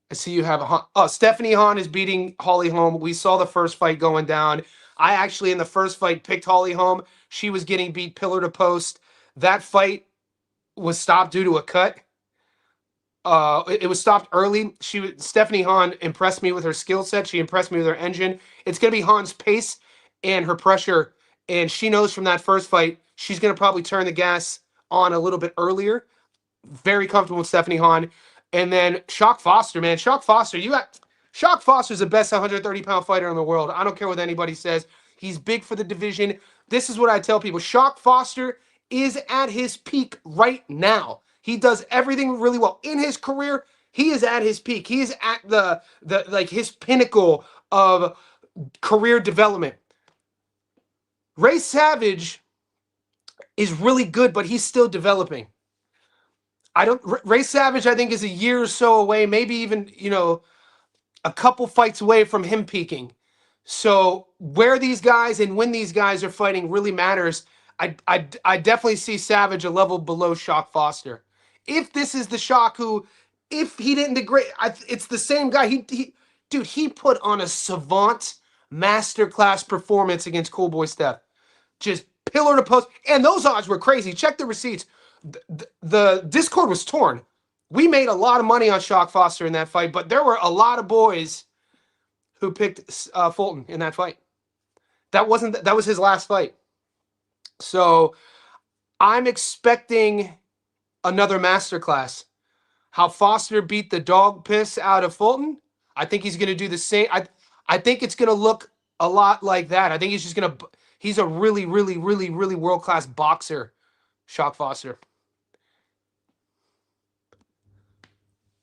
I see you have Stephanie Hahn is beating Holly Holm. We saw the first fight going down. I actually, in the first fight, picked Holly Holm. She was getting beat pillar to post. That fight was stopped due to a cut. It was stopped early. Stephanie Hahn impressed me with her skill set. She impressed me with her engine. It's going to be Hahn's pace and her pressure. And she knows from that first fight, she's going to probably turn the gas on a little bit earlier. Very comfortable with Stephanie Hahn. And then Shock Foster, man. Shock Foster's the best 130-pound fighter in the world. I don't care what anybody says. He's big for the division. This is what I tell people. Shock Foster is at his peak right now. He does everything really well. In his career, he is at his peak. He is at the like his pinnacle of career development. Ray Savage is really good, but he's still developing. Ray Savage, I think, is a year or so away, maybe even, you know, a couple fights away from him peaking. So where these guys and when these guys are fighting really matters. I definitely see Savage a level below Shock Foster. If this is the Shock who, if he didn't degrade, it's the same guy. Dude, he put on a savant masterclass performance against Cool Boy Steph. Just pillar to post, and those odds were crazy. Check the receipts. The Discord was torn. We made a lot of money on Shock Foster in that fight, but there were a lot of boys who picked Fulton in that fight. That was his last fight. So I'm expecting another masterclass. How Foster beat the dog piss out of Fulton. I think he's going to do the same. I think it's going to look a lot like that. I think he's just going to. He's a really, really, really, really world class boxer, Shock Foster.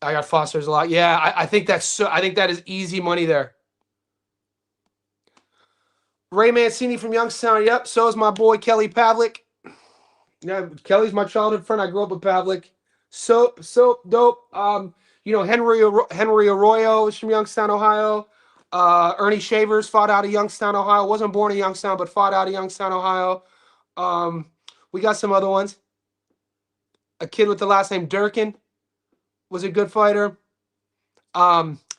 I got Foster's a lot. Yeah, I think that's so. I think that is easy money there. Ray Mancini from Youngstown. Yep. So is my boy Kelly Pavlik. Yeah, Kelly's my childhood friend. I grew up with Pavlik. So dope. Henry Arroyo is from Youngstown, Ohio. Ernie Shavers fought out of Youngstown, Ohio. Wasn't born in Youngstown, but fought out of Youngstown, Ohio. We got some other ones. A kid with the last name Durkin was a good fighter.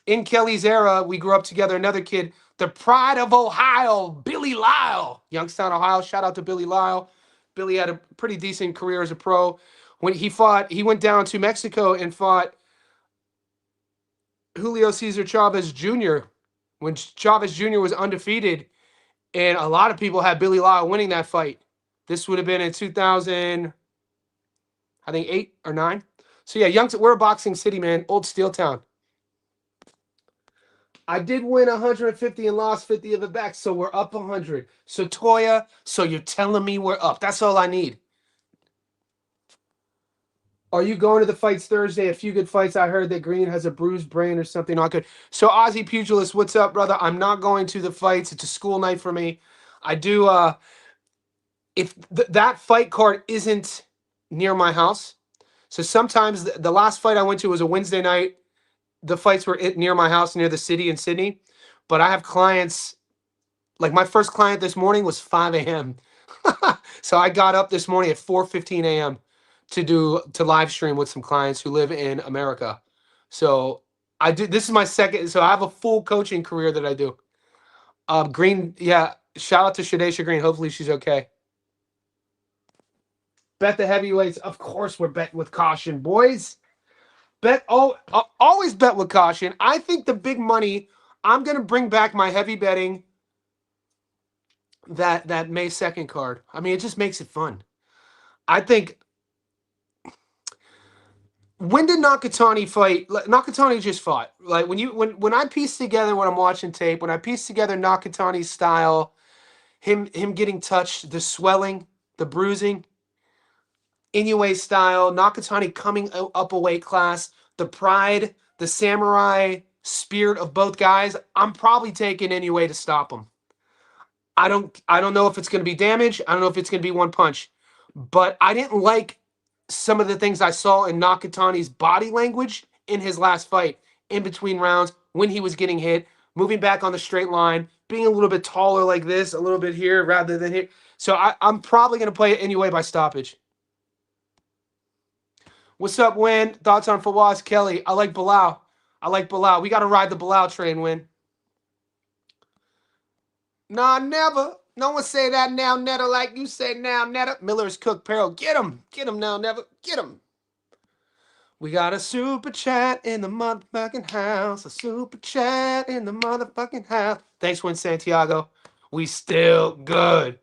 In Kelly's era, we grew up together. Another kid, the pride of Ohio, Billy Lyle, Youngstown, Ohio. Shout out to Billy Lyle. Billy had a pretty decent career as a pro. When he fought, he went down to Mexico and fought Julio Cesar Chavez Jr. when Chavez Jr. was undefeated, and a lot of people had Billy Lyle winning that fight. This would have been in 2000, I think 8 or 9. So yeah, we're a boxing city, man. Old Steel Town. I did win 150 and lost 50 of it back, so we're up 100. So Toya, so you're telling me we're up. That's all I need. Are you going to the fights Thursday? A few good fights. I heard that Green has a bruised brain or something not good. So Aussie Pugilist, what's up, brother? I'm not going to the fights. It's a school night for me. I do, if that fight card isn't near my house. So sometimes the last fight I went to was a Wednesday night. The fights were near my house, near the city in Sydney. But I have clients, like my first client this morning was 5 a.m. So I got up this morning at 4:15 a.m. to live stream with some clients who live in America. So I do. This is my second. So I have a full coaching career that I do. Green, yeah. Shout out to Shadesha Green. Hopefully she's okay. Bet the heavyweights. Of course, we're betting with caution, boys. Always bet with caution. I think the big money. I'm gonna bring back my heavy betting. That May 2nd card. I mean, it just makes it fun. I think. When did Nakatani fight? Nakatani just fought. Like when I piece together when I'm watching tape, when I piece together Nakatani's style, him getting touched, the swelling, the bruising, Inoue style, Nakatani coming up a weight class, the pride, the samurai spirit of both guys, I'm probably taking Inoue to stop him. I don't know if it's going to be damage. I don't know if it's going to be one punch. But I didn't like some of the things I saw in Nakatani's body language in his last fight, in between rounds, when he was getting hit, moving back on the straight line, being a little bit taller like this, a little bit here rather than here. So I'm probably going to play it anyway by stoppage. What's up, Win? Thoughts on Fawaz Kelly? I like Bilal. We got to ride the Bilal train, Win. Nah, never. No one say that now, Netta, like you say now, Netta. Miller's Cook Peril. Get him now, never. Get him. We got a super chat in the motherfucking house. A super chat in the motherfucking house. Thanks, Win Santiago. We still good.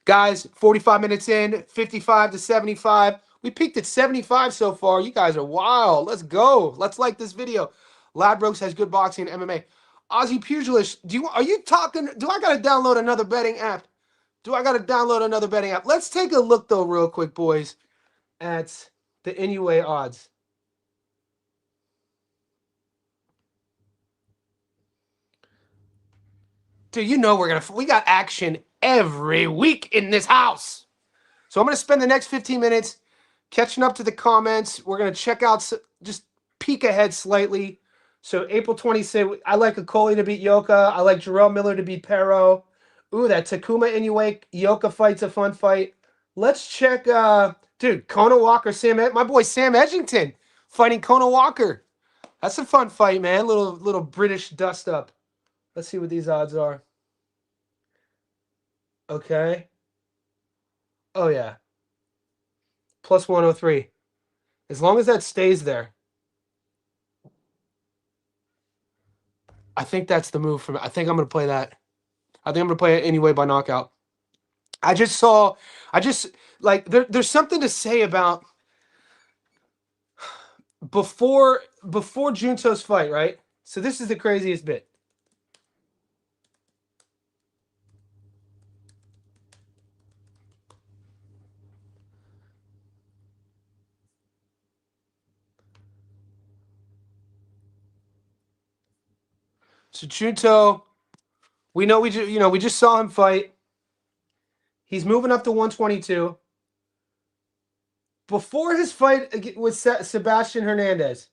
Guys, 45 minutes in, 55 to 75. We peaked at 75 so far. You guys are wild. Let's go. Let's like this video. Ladbrokes has good boxing and MMA. Aussie Pugilist, do I gotta download another betting app? Let's take a look though, real quick, boys, at the Inoue odds. Dude, you know we got action every week in this house. So I'm gonna spend the next 15 minutes catching up to the comments. We're gonna check out, just peek ahead slightly. So April 26th, I like Okoli to beat Yoka. I like Jarrell Miller to beat Pero. Ooh, that Takuma Inoue Yoka fight's a fun fight. Let's check, dude, Kona Walker, my boy Sam Edgington fighting Kona Walker. That's a fun fight, man. Little British dust up. Let's see what these odds are. Okay. Oh yeah, plus 103. As long as that stays there, I think that's the move for me. I think I'm gonna play that. I think I'm gonna play it anyway by knockout. I just saw, I just like there's something to say about before Junto's fight, right? So this is the craziest bit. So Junto, we just saw him fight. He's moving up to 122. Before his fight with Sebastian Hernandez,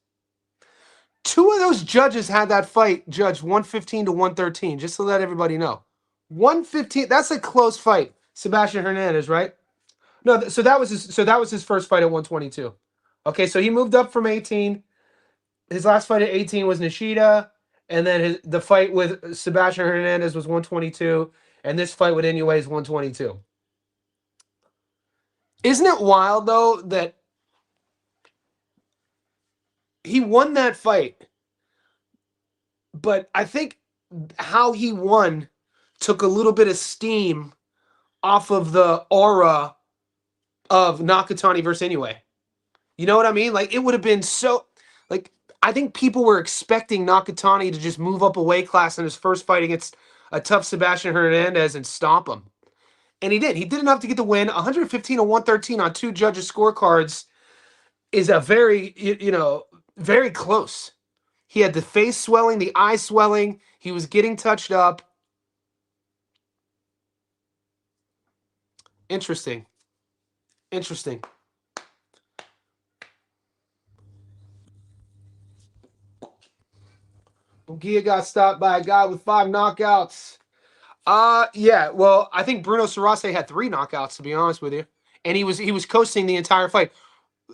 two of those judges had that fight judged 115 to 113, just to let everybody know. 115, that's a close fight. Sebastian Hernandez, right? No, so that was his first fight at 122. Okay, so he moved up from 18. His last fight at 18 was Nishida, and then the fight with Sebastian Hernandez was 122, and this fight with Inoue is 122. Isn't it wild though that he won that fight, but I think how he won took a little bit of steam off of the aura of Nakatani versus Inoue. You know what I mean? Like it would have been so like I think people were expecting Nakatani to just move up a weight class in his first fight against a tough Sebastian Hernandez and stomp him. And he did. He did enough to get the win. 115 to 113 on two judges' scorecards is a very close. He had the face swelling, the eye swelling. He was getting touched up. Interesting. Interesting. Gia got stopped by a guy with 5 knockouts. Yeah. Well, I think Bruno Sarase had 3 knockouts, to be honest with you, and he was coasting the entire fight.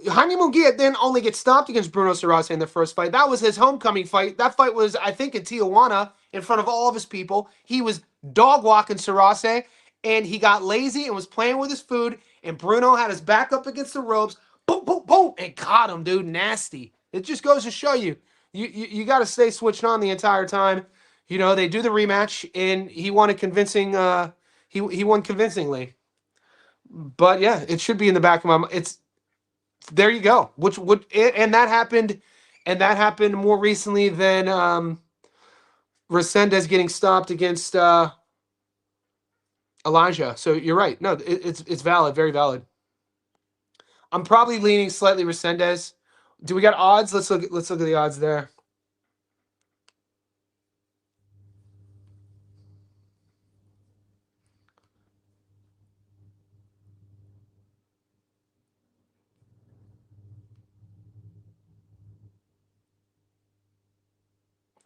Jaime Munguia then only gets stopped against Bruno Sarase in the first fight. That was his homecoming fight. That fight was, I think, in Tijuana in front of all of his people. He was dog walking Sarase, and he got lazy and was playing with his food. And Bruno had his back up against the ropes, boom, boom, boom, and caught him, dude. Nasty. It just goes to show you got to stay switched on the entire time. They do the rematch, and he won a convincing. He won convincingly. But yeah, it should be in the back of my mind. It's there you go. Which would and that happened, more recently than Resendez getting stopped against Elijah. So you're right. No, it's valid, very valid. I'm probably leaning slightly Resendez. Do we got odds? Let's look at the odds there.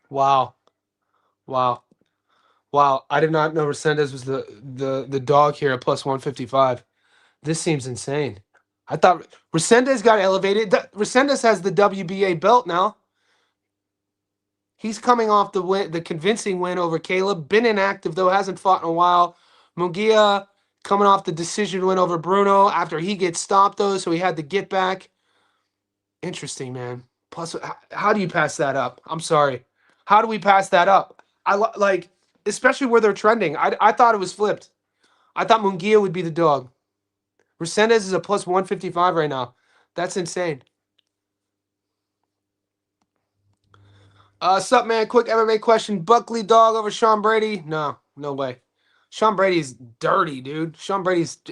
Wow. Wow. Wow. I did not know Resendez was the dog here at plus 155. This seems insane. I thought Resendez got elevated. Resendez has the WBA belt now. He's coming off the convincing win over Caleb. Been inactive though, hasn't fought in a while. Munguia coming off the decision win over Bruno after he gets stopped though, so he had to get back. Interesting, man. Plus, how do you pass that up? I'm sorry. How do we pass that up? Like, especially where they're trending. I thought it was flipped. I thought Munguia would be the dog. Resendez is a plus 155 right now. That's insane. Sup, man? Quick MMA question. Buckley dog over Sean Brady? No way. Sean Brady's dirty, dude.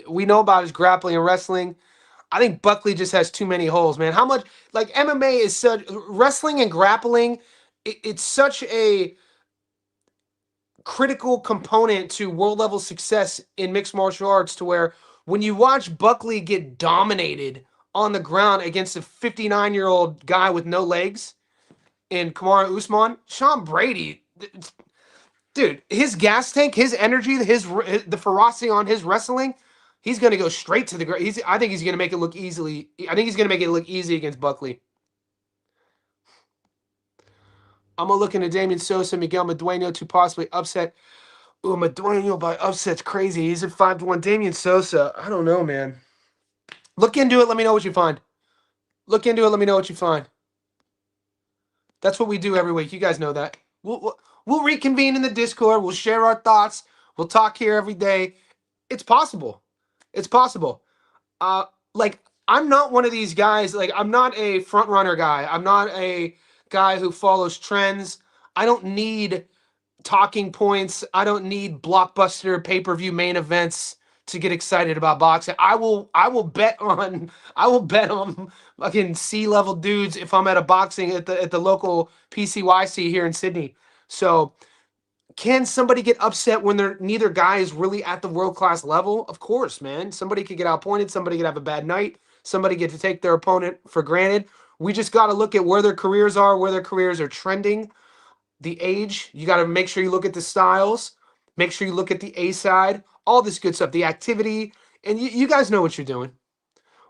We know about his grappling and wrestling. I think Buckley just has too many holes, man. How much, like, MMA is such, wrestling and grappling, it's such a critical component to world level success in mixed martial arts to where when you watch Buckley get dominated on the ground against a 59-year-old guy with no legs in Kamaru Usman, Sean Brady, dude, his gas tank, his energy, the ferocity on his wrestling, He's going to go straight to the ground. I think he's going to make it look easily. I think he's going to make it look easy against Buckley. I'm going to look into Damian Sosa, Miguel Medueno to possibly upset. Ooh, Medueno by upset's crazy. He's at 5-1. Damian Sosa, I don't know, man. Look into it. Let me know what you find. Look into it. Let me know what you find. That's what we do every week. You guys know that. We'll reconvene in the Discord. We'll share our thoughts. We'll talk here every day. It's possible. It's possible. Like, I'm not one of these guys. Like, I'm not a front runner guy. I'm not a guy who follows trends. I don't need talking points. I don't need blockbuster pay-per-view main events to get excited about boxing. I will bet on fucking C-level dudes if I'm at a boxing at the local PCYC here in Sydney. So can somebody get upset when neither guy is really at the world-class level? Of course, man. Somebody could get outpointed. Somebody could have a bad night. Somebody get to take their opponent for granted. We just got to look at where their careers are, where their careers are trending, the age. You got to make sure you look at the styles. Make sure you look at the A side. All this good stuff, the activity. And you guys know what you're doing.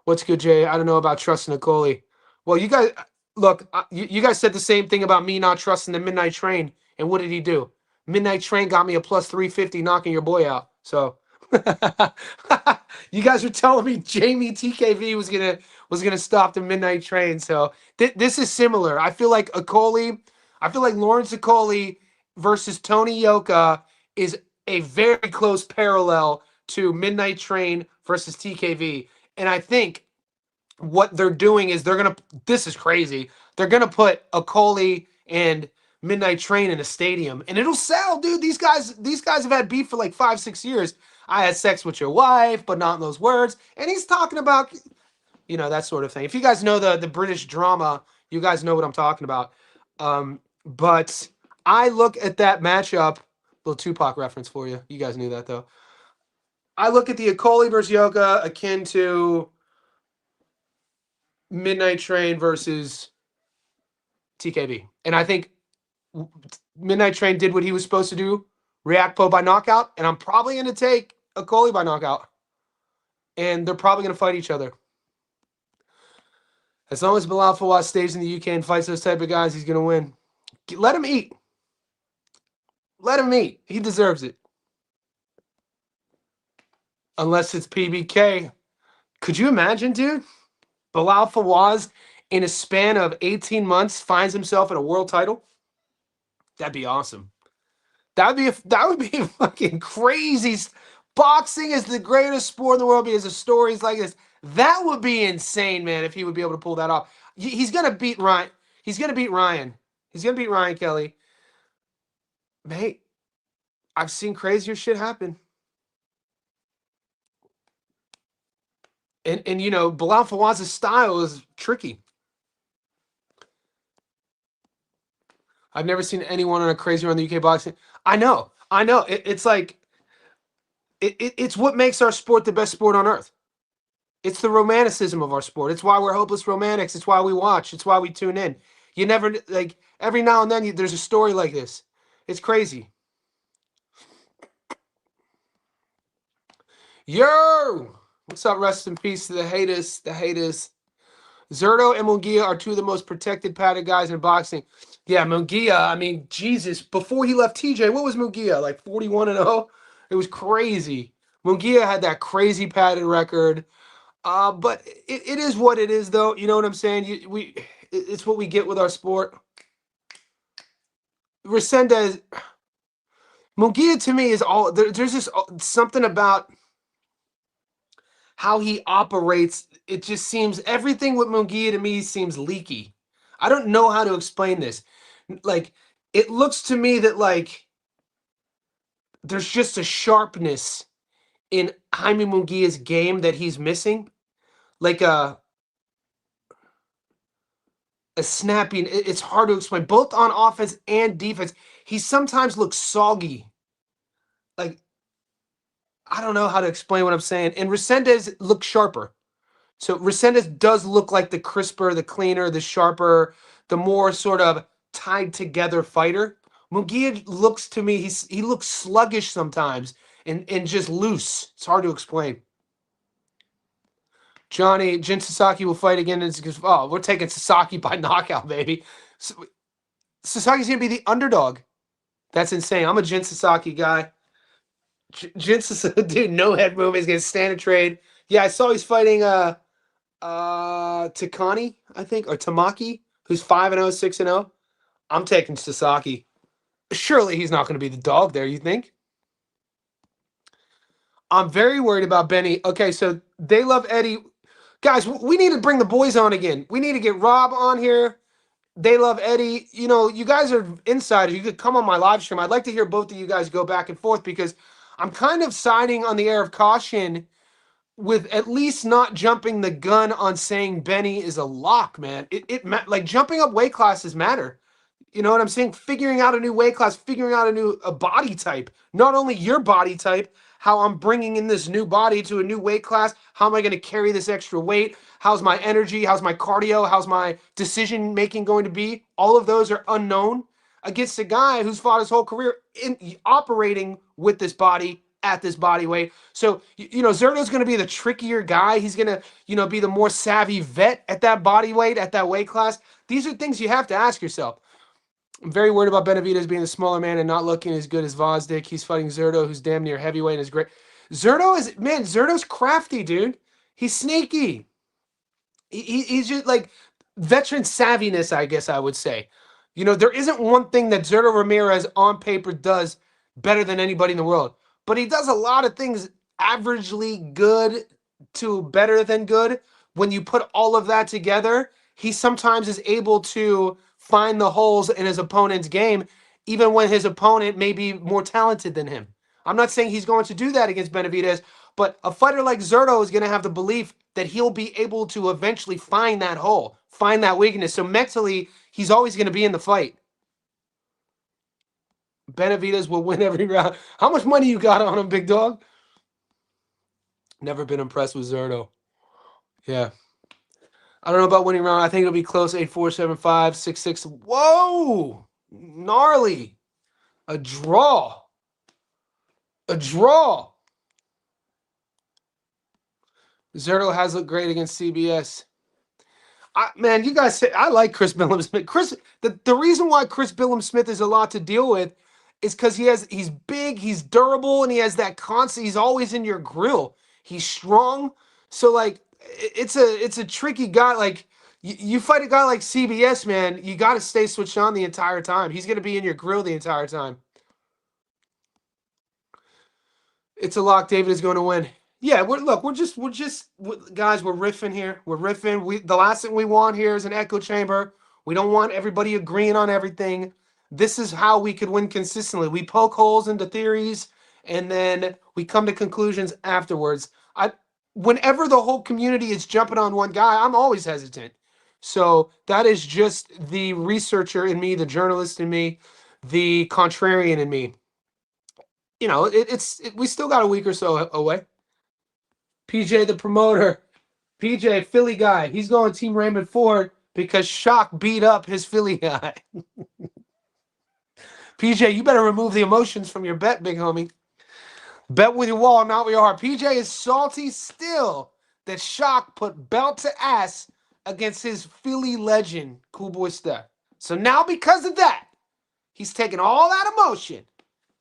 What's good, Jay? I don't know about trusting Nicole. Well, you guys, look, you guys said the same thing about me not trusting the Midnight Train. And what did he do? Midnight Train got me a plus 350 knocking your boy out. So you guys are telling me Jamie TKV was gonna stop the Midnight Train. So this is similar. I feel like Lawrence Okoli versus Tony Yoka is a very close parallel to Midnight Train versus TKV. And I think what they're doing is this is crazy. They're gonna put Okoli and Midnight Train in a stadium, and it'll sell, dude. These guys have had beef for like 5-6 years. I had sex with your wife, but not in those words. And he's talking about, that sort of thing. If you guys know the British drama, you guys know what I'm talking about. But I look at that matchup, little Tupac reference for you. You guys knew that though. I look at the Okoli versus Yoka akin to Midnight Train versus TKB. And I think Midnight Train did what he was supposed to do, Reactpo by knockout, and I'm probably going to take Okoli by knockout. And they're probably going to fight each other. As long as Bilal Fawaz stays in the UK and fights those type of guys, he's going to win. Let him eat. Let him eat. He deserves it. Unless it's PBK. Could you imagine, dude? Bilal Fawaz, in a span of 18 months, finds himself in a world title? That'd be awesome. That would be fucking crazy. Boxing is the greatest sport in the world because of stories like this. That would be insane, man, if he would be able to pull that off. He's going to beat Ryan. He's going to beat Ryan. He's going to beat Ryan Kelly. Mate, I've seen crazier shit happen. And Bilal Fawaz's style is tricky. I've never seen anyone on a crazy run in the UK boxing. I know. It's like, it's what makes our sport the best sport on earth. It's the romanticism of our sport. It's why we're hopeless romantics. It's why we watch. It's why we tune in. You never, like, every now and then there's a story like this. It's crazy. Yo! What's up? Rest in peace to the haters. The haters. Zerto and Munguia are two of the most protected, padded guys in boxing. Yeah, Munguia, I mean, Jesus. Before he left TJ, what was Munguia? Like 41-0? It was crazy. Munguia had that crazy padded record. But it is what it is, though. You know what I'm saying? It's what we get with our sport. Resendez, Munguia to me is all there's just something about how he operates. It just seems everything with Munguia to me seems leaky. I don't know how to explain this. Like, it looks to me that like there's just a sharpness in Jaime Munguia's game that he's missing. Like a snapping. It's hard to explain. Both on offense and defense, he sometimes looks soggy. Like, I don't know how to explain what I'm saying. And Resendez looks sharper. So Resendez does look like the crisper, the cleaner, the sharper, the more sort of tied together fighter. Munguia looks to me, he looks sluggish sometimes and just loose. It's hard to explain. Johnny, Jin Sasaki will fight again. Oh, we're taking Sasaki by knockout, baby. Sasaki's going to be the underdog. That's insane. I'm a Jin Sasaki guy. Jin Sasaki, dude, no head movement. He's going to stand and trade. Yeah, I saw he's fighting Takani, I think, or Tamaki, who's 5-0, 6-0. I'm taking Sasaki. Surely he's not going to be the dog there, you think? I'm very worried about Benny. Okay, so they love Eddie. Guys, we need to bring the boys on again. We need to get Rob on here. They love Eddie. You know, you guys are insiders. You could come on my live stream. I'd like to hear both of you guys go back and forth because I'm kind of siding on the air of caution with at least not jumping the gun on saying Benny is a lock, man. Like jumping up weight classes matter. You know what I'm saying? Figuring out a new weight class, figuring out a body type. Not only your body type, how I'm bringing in this new body to a new weight class. How am I going to carry this extra weight? How's my energy? How's my cardio? How's my decision making going to be? All of those are unknown against a guy who's fought his whole career operating with this body at this body weight. So, you know, Zerto's going to be the trickier guy. He's going to, you know, be the more savvy vet at that body weight, at that weight class. These are things you have to ask yourself. I'm very worried about Benavidez being the smaller man and not looking as good as Vosdick. He's fighting Zerto, who's damn near heavyweight and is great. Zerto's crafty, dude. He's sneaky. He's just like veteran savviness, I guess I would say. You know, there isn't one thing that Zerto Ramirez on paper does better than anybody in the world. But he does a lot of things averagely good to better than good. When you put all of that together, he sometimes is able to find the holes in his opponent's game, even when his opponent may be more talented than him. I'm not saying he's going to do that against Benavidez, but a fighter like Zerto is going to have the belief that he'll be able to eventually find that hole, find that weakness. So mentally, he's always going to be in the fight. Benavidez will win every round. How much money you got on him, big dog? Never been impressed with Zerto. Yeah. I don't know about winning round. I think it'll be close. 8-4, 7-5, 6-6. Whoa! Gnarly. A draw. A draw. Zerto has looked great against CBS. Man, you guys say I like Chris Billum-Smith. The reason why Chris Billum-Smith is a lot to deal with is because he's big, he's durable, and he has that constant. He's always in your grill. He's strong. So like it's a tricky guy. Like you fight a guy like CBS, man, you got to stay switched on the entire time. He's gonna be in your grill the entire time. It's a lock. David is going to win. Yeah, we're just guys. We're riffing here. We're riffing. The last thing we want here is an echo chamber. We don't want everybody agreeing on everything. This is how we could win consistently. We poke holes into theories, and then we come to conclusions afterwards. Whenever the whole community is jumping on one guy, I'm always hesitant. So that is just the researcher in me, the journalist in me, the contrarian in me. You know, we still got a week or so away. PJ, the promoter. PJ, Philly guy. He's going Team Raymond Ford because Shock beat up his Philly guy. PJ, you better remove the emotions from your bet, big homie. Bet with your wall, not with your heart. PJ is salty still that Shock put belt to ass against his Philly legend, Cool Boy Steph. So now because of that, he's taking all that emotion.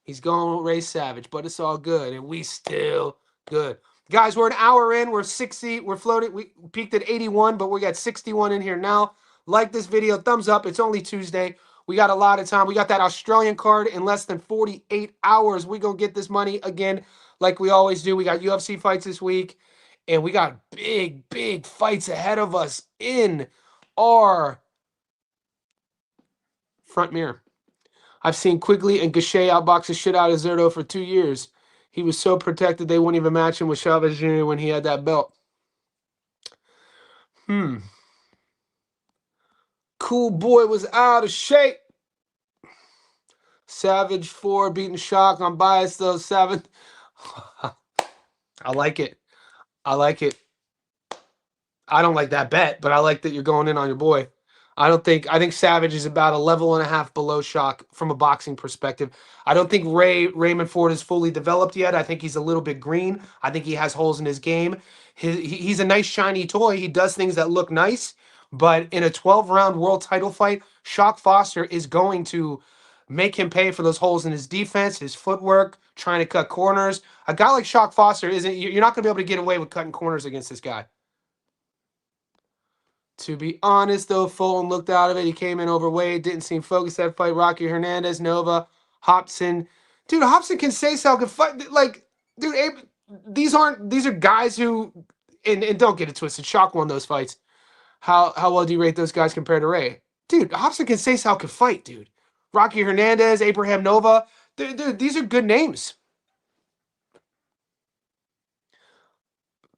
He's going with Ray Savage, but it's all good, and we still good. Guys, we're an hour in. We're 60. We're floating. We peaked at 81, but we got 61 in here now. Like this video. Thumbs up. It's only Tuesday. We got a lot of time. We got that Australian card in less than 48 hours. We're going to get this money again like we always do. We got UFC fights this week, and we got big, big fights ahead of us in our front mirror. I've seen Quigley and Gachet outbox the shit out of Zerto for 2 years. He was so protected they wouldn't even match him with Chavez Jr. when he had that belt. Cool Boy was out of shape. Savage 4 beating Shock. I'm biased though. Savage. I like it. I like it. I don't like that bet, but I like that you're going in on your boy. I think Savage is about a level and a half below Shock from a boxing perspective. I don't think Raymond Ford is fully developed yet. I think he's a little bit green. I think he has holes in his game. He's a nice shiny toy. He does things that look nice, but in a 12-round world title fight, Shock Foster is going to make him pay for those holes in his defense, his footwork, trying to cut corners. A guy like Shock Foster isn't. You're not going to be able to get away with cutting corners against this guy. To be honest, though, Fulton looked out of it. He came in overweight, didn't seem focused that fight. Rocky Hernandez, Nova, Hobson. Dude, Hobson can say so can fight. Like, dude, these are guys who, and don't get it twisted. Shock won those fights. How well do you rate those guys compared to Ray? Dude, Hobson can say so can fight, dude. Rocky Hernandez, Abraham Nova. Dude, these are good names.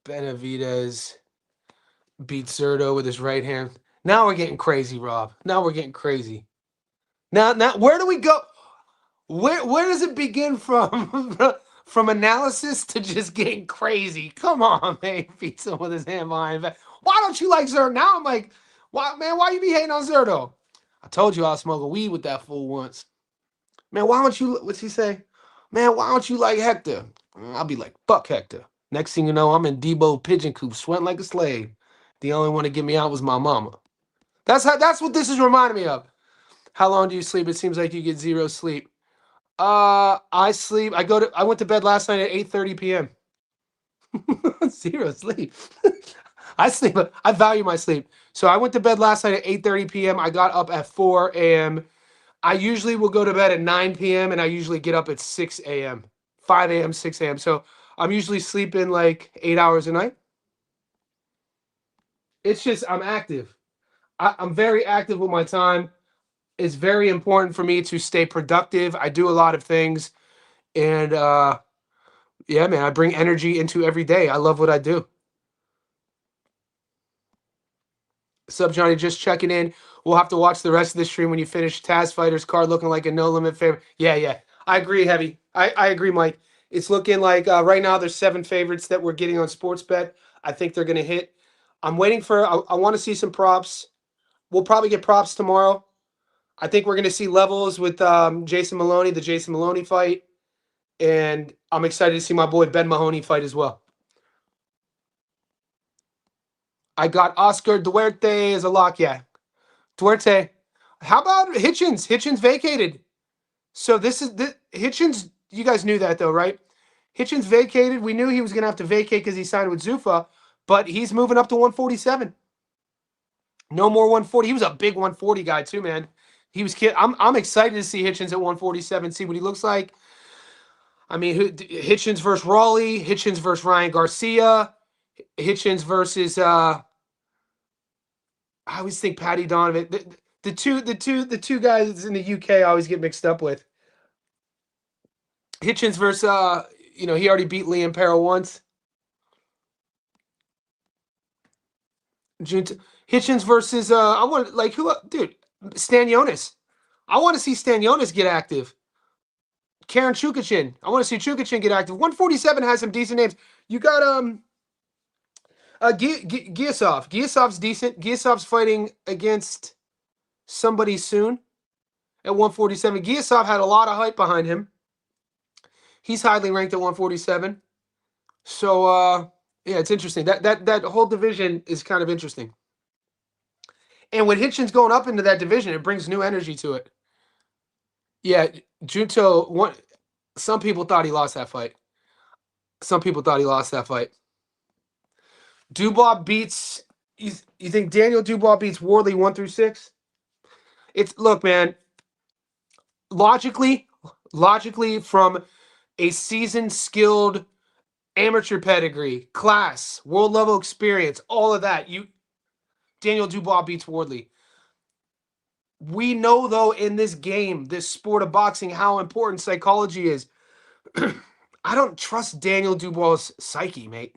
Benavidez beat Zerto with his right hand. Now we're getting crazy, Rob. Now we're getting crazy. Now, where do we go? Where does it begin from? From analysis to just getting crazy. Come on, man. Beats him with his hand behind back. Why don't you like Zerto? Now I'm like, why you be hating on Zerto? I told you I was smoking weed with that fool once. Man, why don't you, what's he say? Man, why don't you like Hector? I'll be like, fuck Hector. Next thing you know, I'm in Debo pigeon coop, sweating like a slave. The only one to get me out was my mama. That's what this is reminding me of. How long do you sleep? It seems like you get zero sleep. I sleep. I went to bed last night at 8:30 p.m. Zero sleep. I sleep. I value my sleep. So I went to bed last night at 8:30 p.m. I got up at 4 a.m. I usually will go to bed at 9 p.m. and I usually get up at 6 a.m. 5 a.m., 6 a.m. So I'm usually sleeping like 8 hours a night. It's just I'm active. I'm very active with my time. It's very important for me to stay productive. I do a lot of things. And yeah, man, I bring energy into every day. I love what I do. Sub Johnny, just checking in. We'll have to watch the rest of the stream when you finish Taz Fighters card looking like a no limit favorite. Yeah. I agree, Heavy. I agree, Mike. It's looking like right now there's 7 favorites that we're getting on sports bet. I think they're going to hit. I'm waiting for, I want to see some props. We'll probably get props tomorrow. I think we're going to see levels with Jason Maloney, the Jason Maloney fight. And I'm excited to see my boy Ben Mahoney fight as well. I got Oscar Duarte as a lock. Yeah. Duarte. How about Hitchens? Hitchens vacated. So this is Hitchens. You guys knew that though, right? Hitchens vacated. We knew he was going to have to vacate because he signed with Zuffa, but he's moving up to 147. No more 140. He was a big 140 guy too, man. He was kid. I'm excited to see Hitchens at 147. See what he looks like. I mean, Hitchens versus Raleigh. Hitchens versus Ryan Garcia. Hitchens versus I always think Patty Donovan. The two guys in the UK I always get mixed up with. Hitchens versus he already beat Liam Perro once. Hitchens versus I want like who dude Stanionis. I want to see Stanionis get active. Karen Chukachin. I want to see Chukachin get active. 147 has some decent names. You got Giasov. Giasov's decent. Giasov's fighting against somebody soon at 147. Giasov had a lot of hype behind him. He's highly ranked at 147. So yeah, it's interesting. That whole division is kind of interesting. And with Hitchens going up into that division, it brings new energy to it. Yeah, Junto, some people thought he lost that fight. Dubois beats, you think Daniel Dubois beats Wardley 1 through 6? Look, man, logically from a seasoned, skilled, amateur pedigree, class, world level experience, all of that, Daniel Dubois beats Wardley. We know, though, in this game, this sport of boxing, how important psychology is. I don't trust Daniel Dubois' psyche, mate.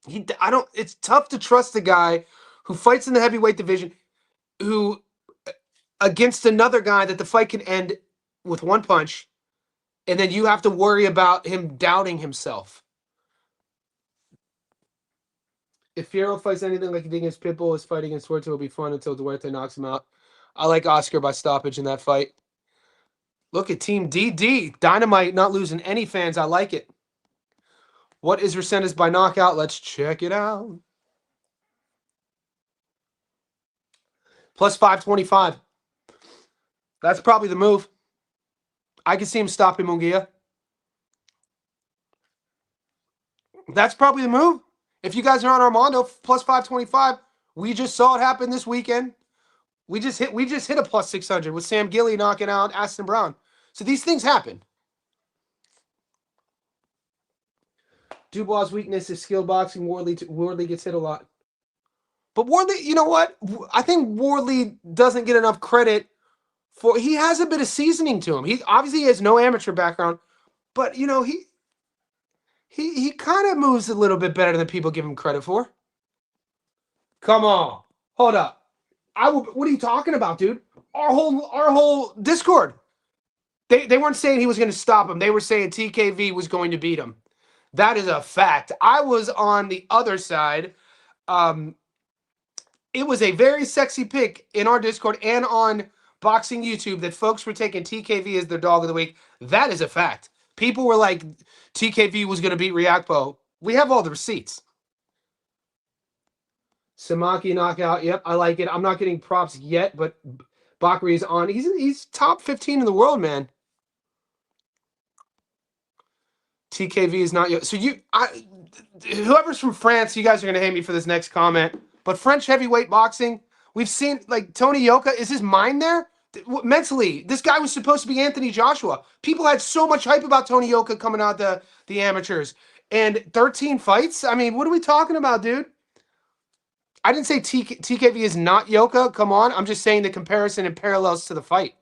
It's tough to trust a guy who fights in the heavyweight division, who against another guy that the fight can end with one punch, and then you have to worry about him doubting himself. If Fierro fights anything like he did against Pitbull, his fight against Duarte will be fun until Duarte knocks him out. I like Oscar by stoppage in that fight. Look at Team DD. Dynamite not losing any fans. I like it. What is Resendez by knockout? Let's check it out. Plus 525. That's probably the move. I can see him stopping Munguia. That's probably the move. If you guys are on Armando, plus 525, we just saw it happen this weekend. We just hit a plus 600 with Sam Gilly knocking out Aston Brown. So these things happen. Dubois' weakness is skill boxing. Wardley gets hit a lot. But Wardley, you know what? I think Wardley doesn't get enough credit for. He has a bit of seasoning to him. He obviously has no amateur background, but you know he kind of moves a little bit better than people give him credit for. Come on, hold up. What are you talking about, dude? Our whole Discord. They weren't saying he was going to stop him. They were saying TKV was going to beat him. That is a fact. I was on the other side. It was a very sexy pick in our Discord and on Boxing YouTube that folks were taking TKV as their dog of the week. That is a fact. People were like, TKV was going to beat Riakpo. We have all the receipts. Samaki knockout. Yep, I like it. I'm not getting props yet, but Bakri is on. He's top 15 in the world, man. TKV is not yet. So whoever's from France, you guys are going to hate me for this next comment. But French heavyweight boxing, we've seen like Tony Yoka. Is his mind there? Mentally, this guy was supposed to be Anthony Joshua. People had so much hype about Tony Yoka coming out the amateurs. And 13 fights? I mean, what are we talking about, dude? I didn't say TKV is not Yoka. Come on. I'm just saying the comparison and parallels to the fight.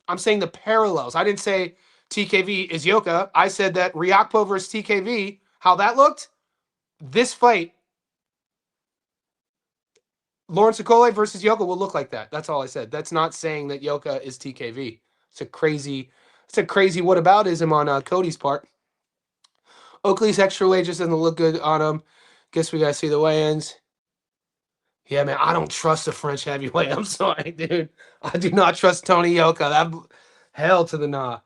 I'm saying the parallels. I didn't say TKV is Yoka. I said that Riakpo versus TKV, how that looked, this fight, Lawrence Okole versus Yoka will look like that. That's all I said. That's not saying that Yoka is TKV. It's a crazy whataboutism on Cody's part. Oakley's extra weight just doesn't look good on him. Guess we got to see the weigh-ins. Yeah, man, I don't trust the French heavyweight. I'm sorry, dude. I do not trust Tony Yoka. Hell to the nah.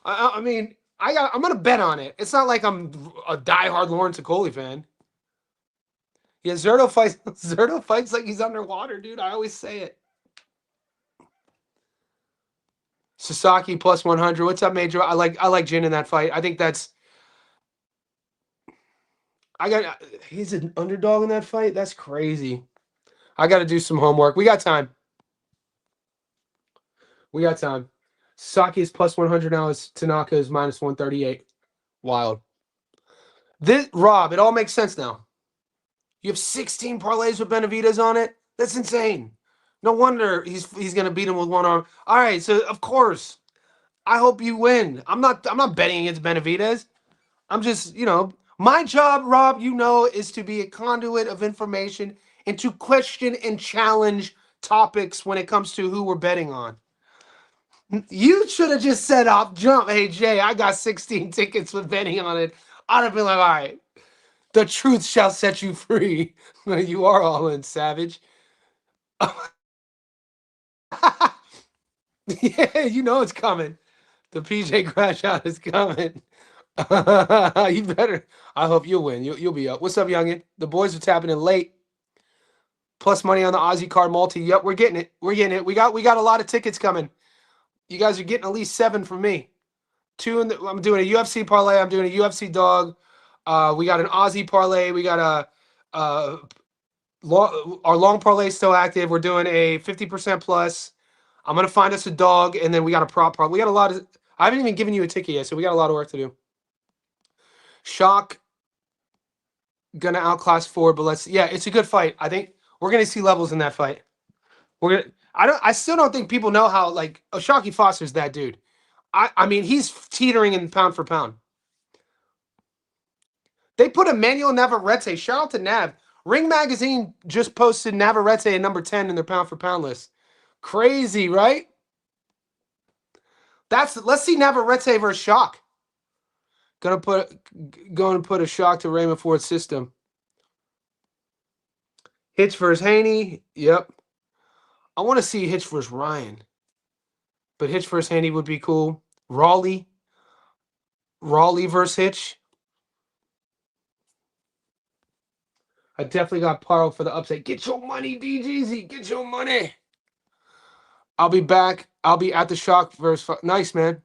I mean, I'm gonna bet on it. It's not like I'm a diehard Lawrence Okole fan. Yeah, Zerto fights like he's underwater, dude. I always say it. Sasaki plus 100. What's up, Major? I like Jin in that fight. I think that's. He's an underdog in that fight. That's crazy. I got to do some homework. We got time. Sasaki is plus 100 now. Tanaka is minus 138. Wild. Rob, it all makes sense now. You have 16 parlays with Benavidez on it? That's insane. No wonder he's going to beat him with one arm. All right, so of course, I hope you win. I'm not betting against Benavidez. I'm just, my job, Rob, is to be a conduit of information and to question and challenge topics when it comes to who we're betting on. You should have just said off jump, hey, Jay, I got 16 tickets with betting on it. I'd have been like, all right, the truth shall set you free. You are all in, savage. Yeah, it's coming. The PJ crash out is coming. You better. I hope you'll win. You'll be up. What's up, youngin? The boys are tapping in late. Plus money on the Aussie card multi. Yep, we're getting it. We got a lot of tickets coming. You guys are getting at least 7 from me. 2 I'm doing a UFC parlay. I'm doing a UFC dog. We got an Aussie parlay. We got our long parlay still active. We're doing a 50% plus. I'm gonna find us a dog, and then we got a prop parlay. We got a lot of. I haven't even given you a ticket yet, so we got a lot of work to do. Shock gonna outclass Ford, but it's a good fight. I think we're gonna see levels in that fight. I still don't think people know how Shocky Foster's that dude. I mean, he's teetering in pound for pound. They put Emmanuel Navarrete. Shout out to Nav. Ring Magazine just posted Navarrete at number 10 in their pound for pound list. Crazy, right? Let's see Navarrete versus Shock. Going to put a shock to Raymond Ford's system. Hitch versus Haney. Yep. I want to see Hitch versus Ryan. But Hitch versus Haney would be cool. Raleigh versus Hitch. I definitely got Paro for the upset. Get your money, DGZ. Get your money. I'll be back. I'll be at the Shock versus... Nice, man.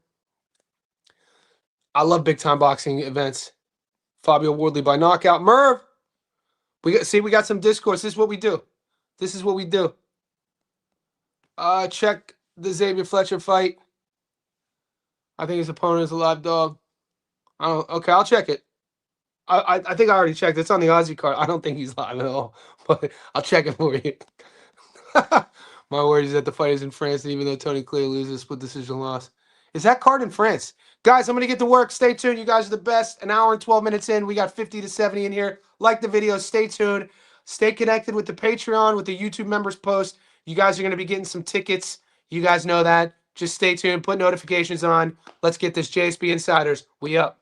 I love big-time boxing events. Fabio Wardley by knockout. Merv! We got some discourse. This is what we do. This is what we do. Check the Xavier Fletcher fight. I think his opponent is a live dog. Okay, I'll check it. I think I already checked. It's on the Aussie card. I don't think he's live at all, but I'll check it for you. My word is that the fight is in France, and even though Tony clearly loses, split decision loss. Is that card in France? Guys, I'm going to get to work. Stay tuned. You guys are the best. An hour and 12 minutes in. We got 50 to 70 in here. Like the video. Stay tuned. Stay connected with the Patreon, with the YouTube members post. You guys are going to be getting some tickets. You guys know that. Just stay tuned. Put notifications on. Let's get this JSB Insiders. We up.